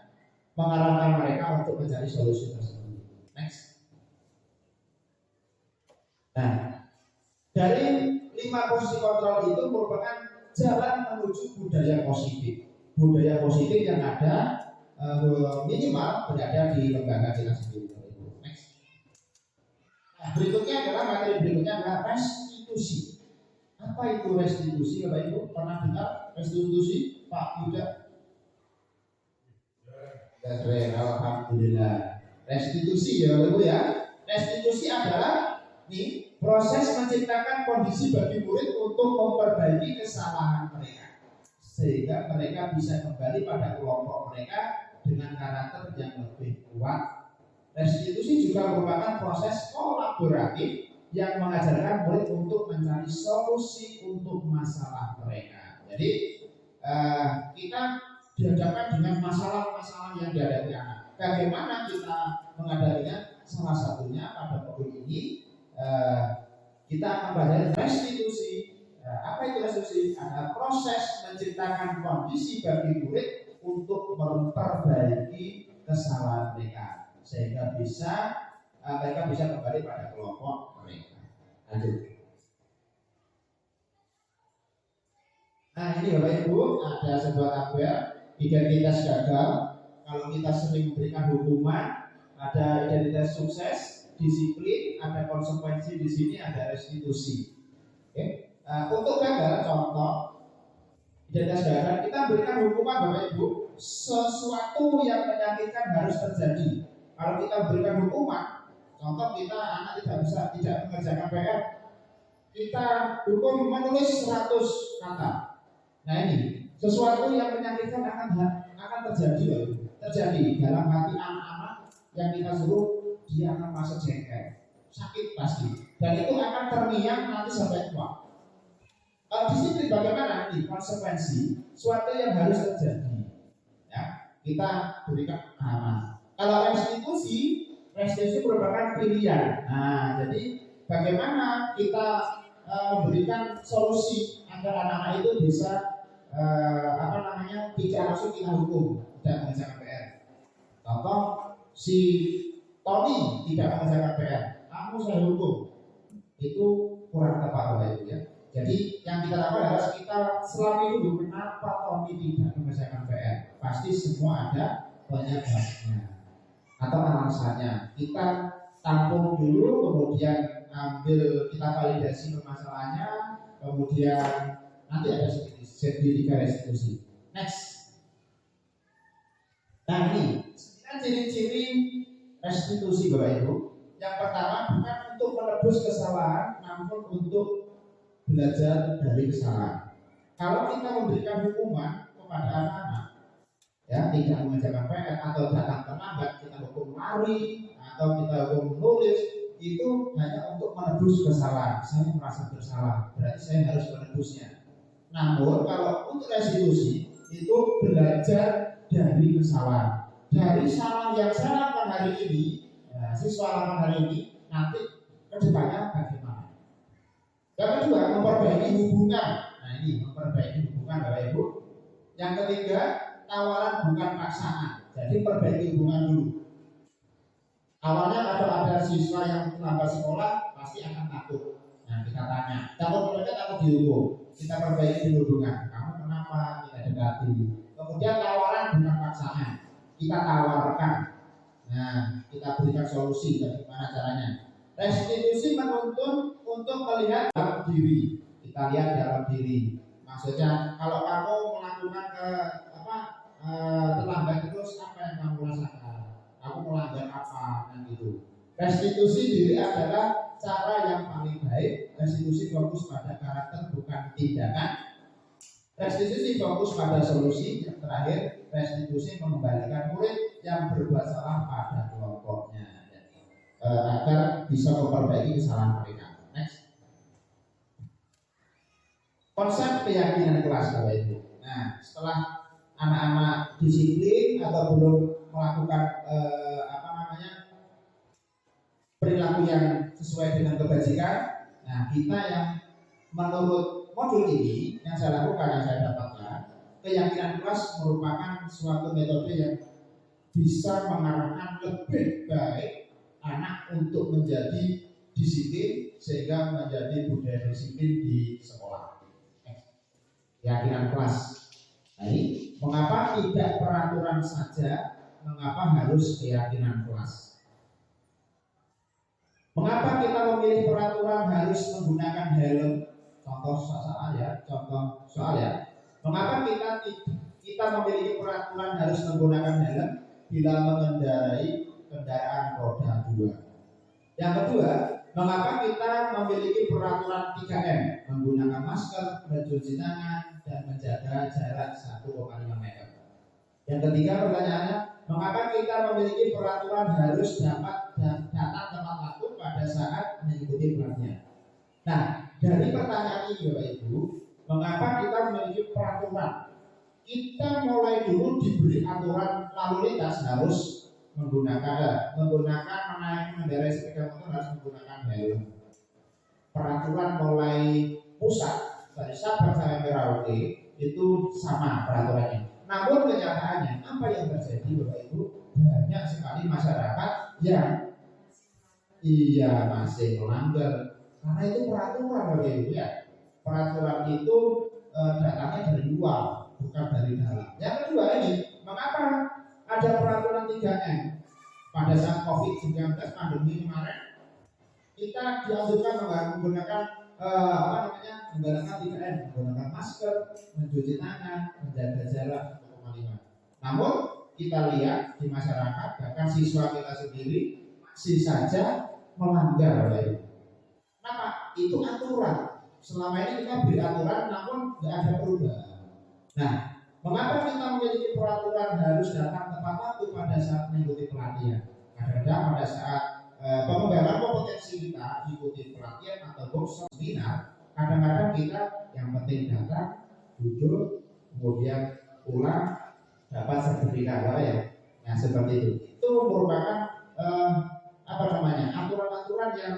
mengarahkan mereka untuk mencari solusi tersebut. Next. Nah, dari 5 posisi kontrol itu merupakan jalan menuju budaya positif. Budaya positif yang ada minimal berada di lembaga kita sendiri. Next. Nah, berikutnya adalah restitusi. Apa itu restitusi Bapak Ibu? Pernah dengar restitusi Pak Yuda? Alhamdulillah. Restitusi ya Bapak Ibu ya. Restitusi adalah proses menciptakan kondisi bagi murid untuk memperbaiki kesalahan mereka sehingga mereka bisa kembali pada kelompok mereka dengan karakter yang lebih kuat. Restitusi juga merupakan proses kolaboratif yang mengajarkan murid untuk mencari solusi untuk masalah mereka. Jadi kita dihadapkan dengan masalah-masalah yang dihadapi anak. Bagaimana kita menghadapinya? Salah satunya pada modul ini kita akan belajar restitusi. Apa itu restitusi? Ada proses menciptakan kondisi bagi murid untuk memperbaiki kesalahan mereka sehingga mereka bisa kembali pada kelompok mereka. Lanjut. Nah ini Bapak Ibu ada sebuah tabel identitas gagal. Kalau kita sering memberikan hukuman, ada identitas sukses, disiplin, ada konsekuensi di sini, ada restitusi. Oke. Untuk gagal, contoh identitas gagal, kita berikan hukuman Bapak Ibu, sesuatu yang menyakitkan harus terjadi. Kalau kita berikan hukuman, contoh kita anak tidak mengerjakan PR, kita hukum menulis 100 kata. Nah ini sesuatu yang menyakitkan akan terjadi dalam hati anak-anak yang kita suruh, dia akan merasa jengkel, sakit pasti, dan itu akan terngiang nanti sampai tua. Disiplin bagaimana ini konsekuensi suatu yang harus terjadi, ya kita berikan aman. Kalau restitusi merupakan pilihan. Nah jadi bagaimana kita memberikan solusi agar anak-anak itu bisa tidak langsung kita hukum, tidak mengerjakan PR. Contoh si Tony tidak mengerjakan PR, kamu saya hukum, itu kurang tepat Bapak Ibu ya. Jadi yang kita lakukan adalah kita selami dulu kenapa Tony tidak mengerjakan PR. Pasti semua ada penyebabnya atau alasannya. Kita tampung dulu, kemudian kita validasi permasalahannya, kemudian nanti ada segitiga restitusi. Next. Nah ini ciri-ciri restitusi Bapak Ibu. Yang pertama bukan untuk menebus kesalahan, namun untuk belajar dari kesalahan. Kalau kita memberikan hukuman kepada anak-anak, ya tidak mengerjakan PR atau datang terlambat, kita hukum lari atau kita hukum menulis, itu hanya untuk menebus kesalahan. Saya merasa bersalah, berarti saya harus menebusnya. Namun kalau untuk restitusi itu belajar dari kesalahan. Dari salah yang saya lakukan hari ini, ya, siswa lakukan hari ini, nanti kedepannya bagaimana? Yang kedua, memperbaiki hubungan. Nah ini memperbaiki hubungan Bapak Ibu. Yang ketiga, tawaran bukan paksaan. Jadi perbaiki hubungan dulu. Awalnya kalau ada siswa yang terlambat sekolah pasti akan takut. Nah kita tanya, takut mereka takut dihukum. Kita perbaiki dulu hubungan. Kamu kenapa? Kita dekati. Kemudian tawaran bukan paksaan. Kita tawarkan. Nah kita berikan solusi. Bagaimana caranya? Restitusi menuntun untuk melihat dalam diri. Kita lihat dalam diri. Maksudnya kalau kamu melakukan terlambat terus, apa yang kamu rasakan? Kamu melanggar apa? Dan gitu. Restitusi diri adalah cara yang paling baik. Restitusi fokus pada karakter bukan tindakan. Restitusi fokus pada solusi. Yang terakhir, restitusi mengembalikan murid yang berbuat salah pada kelompoknya agar bisa memperbaiki kesalahan mereka. Next. Konsep keyakinan kelas Bapak Ibu. Nah, setelah anak-anak disiplin atau belum melakukan perilaku yang sesuai dengan kebajikan, nah kita yang menurut modul ini yang saya lakukan, yang saya dapatkan, keyakinan kelas merupakan suatu metode yang bisa mengarahkan lebih baik anak untuk menjadi disiplin sehingga menjadi budaya disiplin di sekolah. Keyakinan kelas. Nah ini mengapa tidak peraturan saja? Mengapa harus keyakinan kelas? Mengapa kita memilih peraturan harus menggunakan helm? Contoh soal ya. Mengapa kita memiliki peraturan harus menggunakan helm bila mengendarai kendaraan roda 2? Yang kedua, mengapa kita memiliki peraturan 3M? Menggunakan masker, mencuci tangan, dan menjaga jarak 1,5 meter. Yang ketiga pertanyaannya, mengapa kita memiliki peraturan harus dapat datang tepat waktu pada saat mengikuti pelatihan? Nah, dari pertanyaan ini Bapak Ibu, mengapa kita memiliki peraturan? Kita mulai dulu diberi aturan lalu lintas harus menggunakan mengendarai sepeda motor harus menggunakan helm. Peraturan mulai pusat dari Sabang sampai Merauke itu sama peraturannya. Namun kenyataannya apa yang terjadi Bapak Ibu? Banyak sekali masyarakat yang masih melanggar karena itu peraturan Bapak Ibu ya. Peraturan itu datangnya dari luar bukan dari dalam. Yang kedua ini, mengapa ada peraturan 3M? Pada saat COVID-19 pandemi kemarin kita dianjurkan menggunakan menggunakan 3M, menggunakan masker, mencuci tangan, menjaga jarak 1,5. Namun kita lihat di masyarakat, bahkan siswa kita sendiri masih saja melanggar. Kenapa? Itu aturan. Selama ini kita beri aturan, namun tidak ada perubahan. Nah, mengapa kita memiliki peraturan harus datang tepat waktu pada saat mengikuti pelatihan? Kadang-kadang pada saat pengembangan kompetensi kita ikuti pelatihan atau seminar, kadang-kadang kita yang penting datang, duduk, kemudian pulang, dapat sertifikat ya. Nah seperti itu. Itu merupakan aturan-aturan yang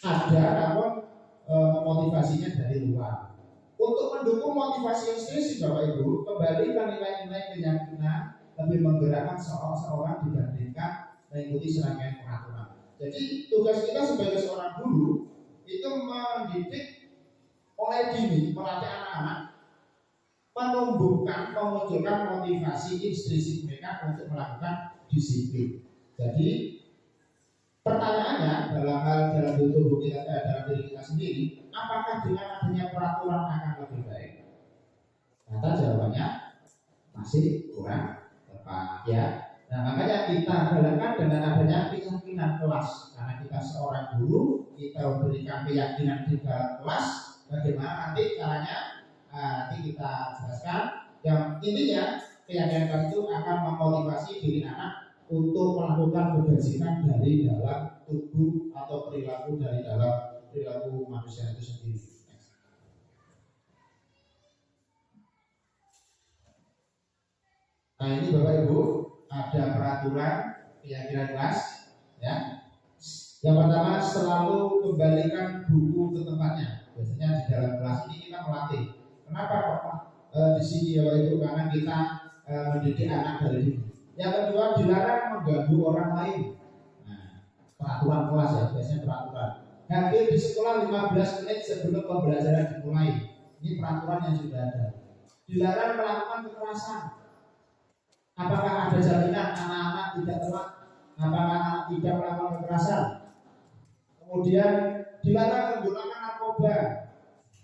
ada, namun motivasinya dari luar. Untuk mendukung motivasi ekstrinsi Bapak Ibu, kembalikan nilai-nilai keyakinan lebih menggerakkan seorang dibandingkan mengikuti serangkaian peraturan. Jadi tugas kita sebagai seorang guru itu mendidik mulai dini, melatih anak-anak memunculkan motivasi intrinsik mereka untuk melakukan disiplin. Jadi pertanyaannya dalam tubuh kita, dalam diri kita sendiri, apakah dengan adanya peraturan akan lebih baik? Ternyata jawabannya masih kurang tepat ya. Nah makanya kita galakkan dengan adanya keyakinan kelas, karena kita seorang guru, kita memberikan keyakinan di dalam kelas. Bagaimana nanti caranya? Nanti kita jelaskan. Yang intinya keyakinan kelas itu akan memotivasi diri anak untuk melakukan kebajikan dari dalam tubuh atau perilaku dari dalam perilaku manusia itu sendiri. Nah ini Bapak Ibu, ada peraturan keyakinan kelas ya. Yang pertama, selalu kembalikan buku ke tempatnya. Biasanya di dalam kelas ini kita melatih. Kenapa kok di sini ya Bapak Ibu? Karena kita mendidik anak dari dini. Yang kedua, dilarang mengganggu orang lain. Nah, peraturan kelas ya, biasanya peraturan. Hadir di sekolah 15 menit sebelum pembelajaran dimulai. Ini peraturan yang sudah ada. Dilarang melakukan kekerasan. Apakah ada jaminan anak-anak tidak telat? Apakah anak tidak melakukan kekerasan? Kemudian dilarang menggunakan narkoba.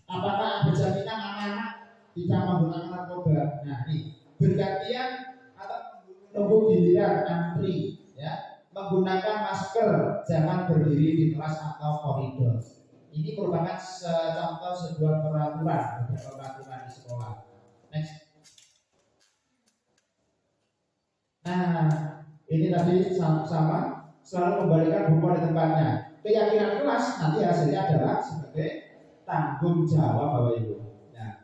Apakah ada jaminan anak-anak tidak menggunakan narkoba? Nah, ini bergantian atau menunggu giliran antri, ya, menggunakan masker, jangan berdiri di kelas atau koridor. Ini merupakan contoh sebuah peraturan, beberapa peraturan di sekolah. Next. Nah, ini tadi sama selalu kembalikan buku di tempatnya. Keyakinan kelas nanti hasilnya adalah sebagai tanggung jawab Bapak Ibu. Nah,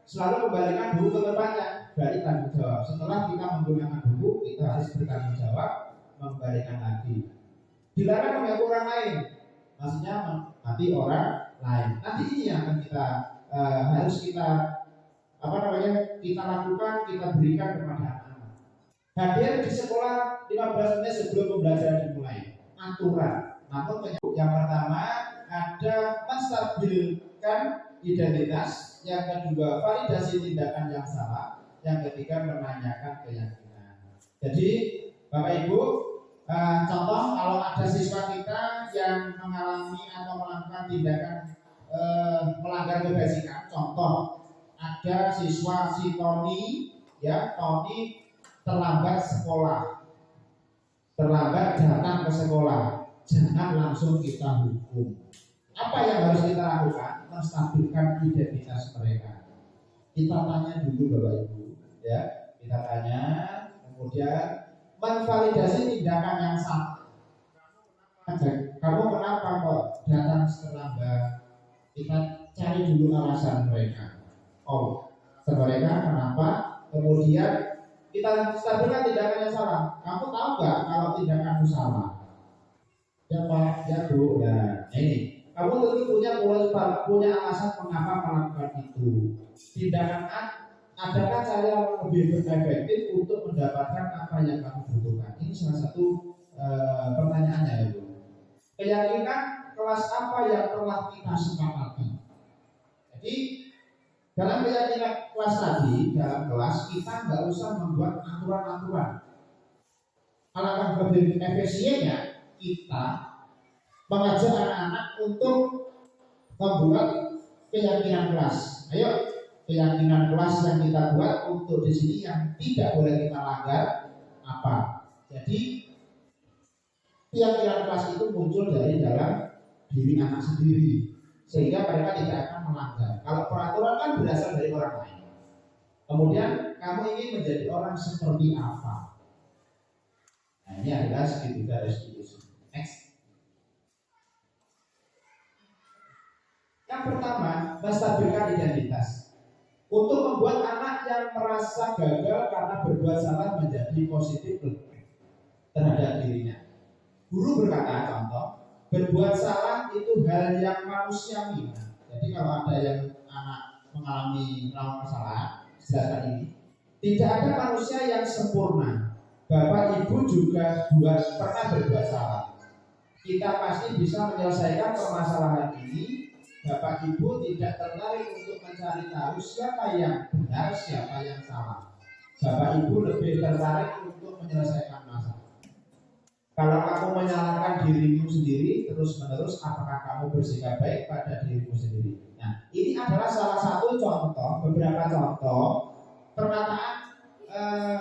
selalu kembalikan buku ke tempatnya, berarti tanggung jawab. Setelah kita menggunakan buku, kita harus bertanggung jawab mengembalikan lagi. Dilarang mengganggu orang lain, maksudnya nanti orang lain. Nanti ini yang akan kita harus kita kita lakukan, kita berikan kepada anak-anak. Hadir di sekolah 15 menit sebelum pembelajaran dimulai. Aturan. Namun yang pertama ada menstabilkan identitas, yang kedua validasi tindakan yang salah, yang ketiga menanyakan keyakinan. Jadi Bapak Ibu, contoh kalau ada siswa kita yang mengalami atau melakukan tindakan melanggar kebajikan, contoh ada siswa si Tony, ya Tony terlambat datang ke sekolah, jangan langsung kita hukum. Apa yang harus kita lakukan? Menstabilkan identitas mereka. Kita tanya dulu Bapak Ibu, ya kita tanya, kemudian menvalidasi tindakan yang salah. Kamu kenapa kok datang terlambat? Kita cari dulu alasan mereka. Mereka kenapa? Kemudian kita stabilkan tindakan yang salah. Kamu tahu nggak kalau tindakanmu salah? Ya Pak, ya Bu. Nah ini, kamu tentu punya alasan mengapa melakukan itu. Tindakan adakah cara yang lebih efektif untuk mendapatkan apa yang kamu butuhkan? Ini salah satu pertanyaannya ya Bu. Keyakinan kelas apa yang telah kita sepakati? Jadi dalam keyakinan kelas tadi, dalam kelas kita nggak usah membuat aturan-aturan. Alangkah lebih efisiennya kita mengajak anak-anak untuk membuat keyakinan kelas. Ayo, keyakinan kelas yang kita buat untuk di sini yang tidak boleh kita langgar apa? Jadi keyakinan kelas itu muncul dari dalam diri anak sendiri, sehingga mereka tidak akan melanggar. Kalau peraturan kan berasal dari orang lain. Kemudian kamu ingin menjadi orang seperti apa? Nah ini adalah segitiga restitusi. Next. Yang pertama, menstabilkan identitas. Untuk membuat anak yang merasa gagal karena berbuat salah menjadi positif terhadap dirinya. Guru berkata, contoh, berbuat salah itu hal yang manusiawi. Jadi kalau ada yang anak mengalami kesalahan, jelaskan ini. Tidak ada manusia yang sempurna. Bapak Ibu juga pernah berbuat salah. Kita pasti bisa menyelesaikan permasalahan ini Bapak Ibu tidak tertarik untuk mencari tahu siapa yang benar, siapa yang salah. Bapak Ibu lebih tertarik untuk menyelesaikan masalah. Kalau kamu menyalahkan dirimu sendiri terus-menerus, apakah kamu bersikap baik pada dirimu sendiri? Nah, ini adalah salah satu contoh, beberapa contoh perkataan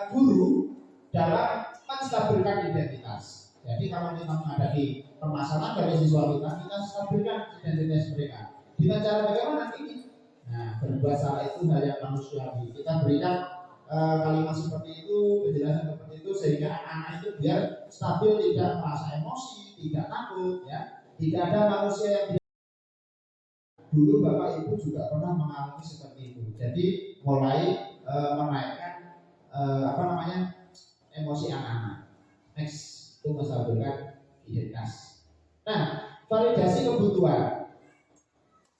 guru dalam menstabilkan identitas. Jadi kalau kita menghadapi permasalahan dari siswa kita stabilkan identitas mereka. Dengan cara bagaimana ini? Nah, berbuat salah itu hal yang manusiawi. Kita berikan kalimat seperti itu, penjelasan seperti itu, sehingga anak-anak itu biar stabil, tidak merasa emosi, tidak takut, ya. Tidak ada manusia yang dulu Bapak Ibu juga pernah mengalami seperti itu. Jadi mulai menaikkan emosi anak-anak. Next, itu menstabilkan identitas. Nah, validasi kebutuhan.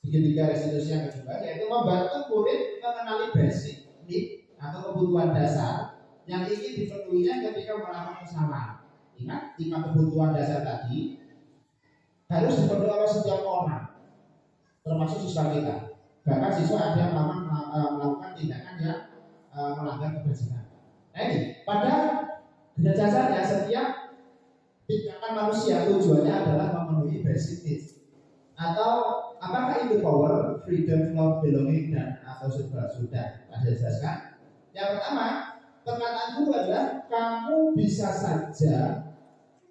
Ketiga restitusi yang kedua yaitu membantu murid mengenali basic need atau kebutuhan dasar yang ingin dipenuhinya ketika melakukan kesalahan. Ingat, 5 kebutuhan dasar tadi harus dipenuhi oleh setiap orang, termasuk siswa kita. Bahkan siswa ada yang melakukan tindakan yang melanggar kebajikan. Nah ini, pada dasarnya setiap tindakan manusia tujuannya adalah memenuhi basic needs. Atau apakah itu power, freedom, love, belonging, dan atau sudah saya jelaskan. Yang pertama, perkataan guru adalah kamu bisa saja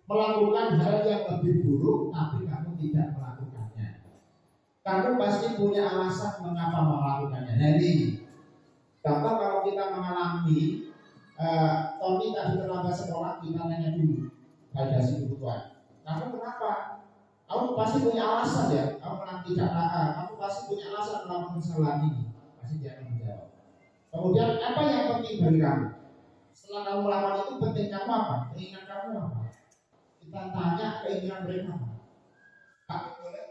melakukan hal yang lebih buruk, tapi kamu tidak melakukannya. Kamu pasti punya alasan mengapa melakukannya. Nah ini, contoh kalau kita mengalami Tony tadi terlambat sekolah, kita nanya dulu validasi kebutuhan. Kamu kenapa? Kamu pasti punya alasan ya. Kamu pasti punya alasan melakukan kesalahan ini. Pasti dia akan menjawab. Kemudian apa yang penting bagi kamu? Setelah kamu melakukan itu, penting kamu apa? Keinginan kamu apa? Kita tanya keinginan mereka apa?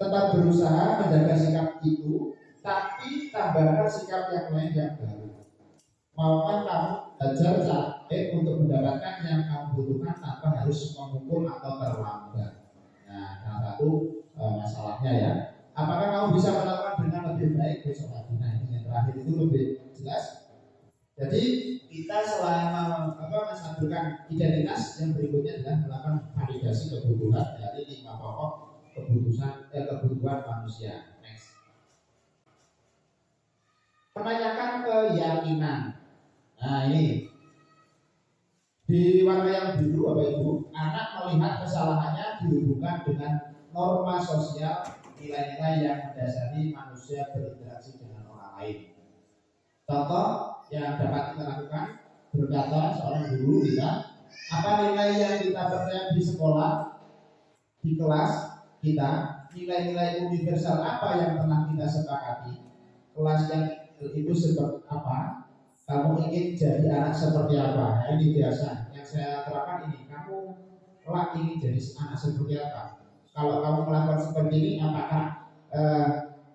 Tetap berusaha menjaga sikap itu, tapi tambahkan sikap yang lain yang baru. Maukah kamu belajar capek untuk mendapatkan yang kamu butuhkan tanpa harus memukul atau terlambat? Nah, salah satu masalahnya ya. Apakah kamu bisa melakukan dengan lebih baik besok lagi? Nah, ini yang terakhir itu lebih jelas. Jadi kita selama menstabilkan identitas, yang berikutnya adalah melakukan validasi kebutuhan dari 5 pokok kebutuhan manusia. Next. Menanyakan keyakinan. Nah ini di warna yang biru Bapak Ibu, anak melihat kesalahannya dihubungkan dengan norma sosial, nilai-nilai yang mendasari manusia berinteraksi dengan orang lain. Contoh yang dapat kita lakukan, berkata seorang guru kita, apa nilai yang kita percaya di sekolah, di kelas kita, nilai-nilai universal apa yang pernah kita sepakati, kelas yang itu seperti apa, kamu ingin jadi anak seperti apa? Nah, ini biasa yang saya terapkan ini, kamu kelak ingin jadi anak seperti apa? Kalau kamu melakukan seperti ini, apakah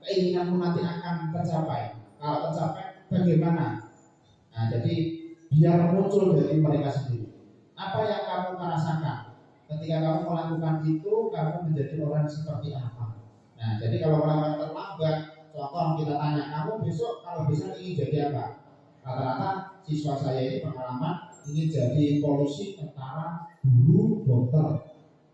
keinginanmu nanti akan tercapai? Kalau tercapai, bagaimana? Nah, jadi biar muncul dari mereka sendiri. Apa yang kamu merasakan ketika kamu melakukan itu, kamu menjadi orang seperti apa? Nah, jadi kalau melakukan terlambat, contoh kita tanya, kamu besok kalau bisa ingin jadi apa? Rata-rata siswa saya ini pengalaman ingin jadi polisi, tentara, guru, dokter.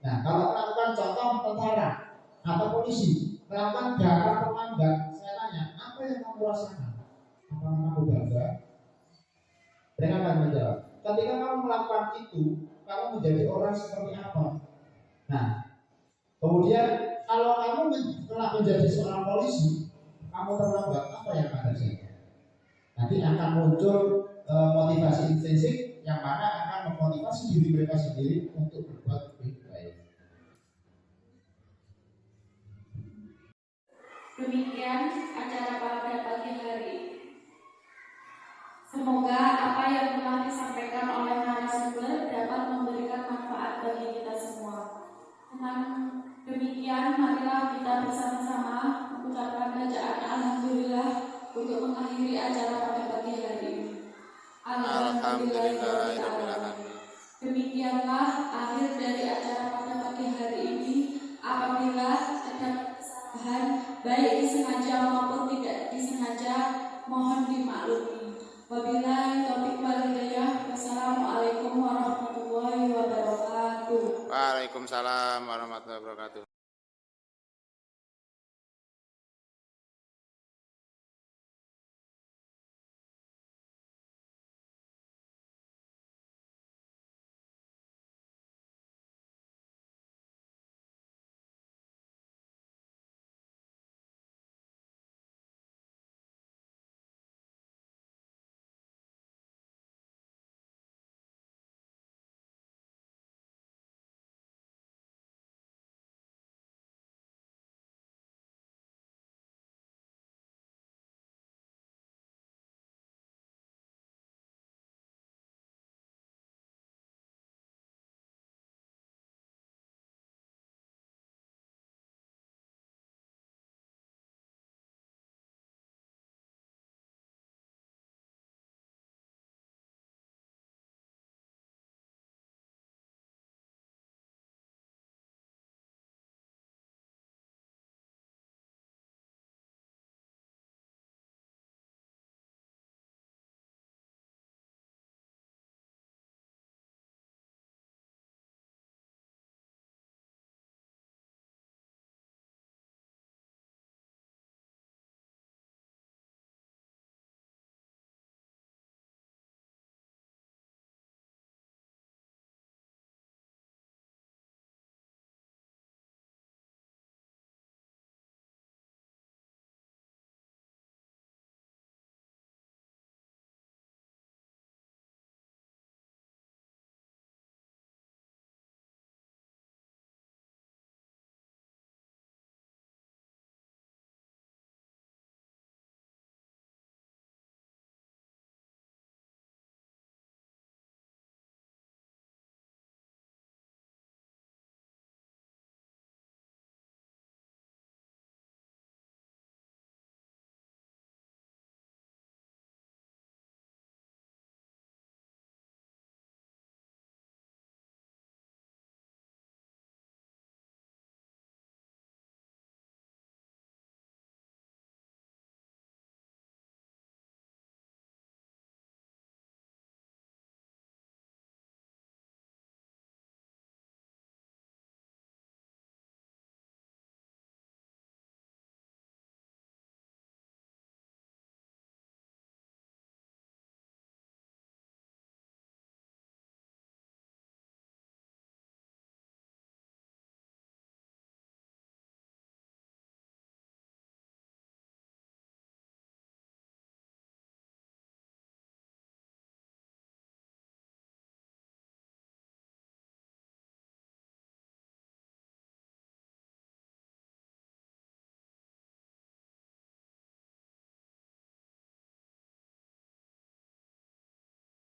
Nah, kalau melakukan contoh tentara atau polisi, melakukan dakwah terlambat, saya tanya, apa yang kamu rasakan? Apakah kamu bangga? Mereka akan menjawab, ketika kamu melakukan itu, kamu menjadi orang seperti apa? Nah, kemudian kalau kamu telah menjadi seorang polisi, kamu terlambat, apa yang akan terjadi? Nanti akan muncul motivasi intrinsik yang mana akan memotivasi diri mereka sendiri untuk berbuat lebih baik. Demikian acara pada pagi hari. Semoga apa yang telah disampaikan oleh narasumber dapat memberikan manfaat bagi kita semua. Dengan demikian, marilah kita bersama-sama mengucapkan bacaan alhamdulillah untuk mengakhiri acara pada pagi hari ini. Alhamdulillahirobbilalamin. Demikianlah akhir dari acara pada pagi hari ini. Apabila ada kesalahan kesalahan baik disengaja maupun tidak disengaja, mohon dimaklumi. Wabillahi taufiq wal hidayah. Wassalamualaikum warahmatullahi wabarakatuh. Waalaikumsalam warahmatullahi wabarakatuh.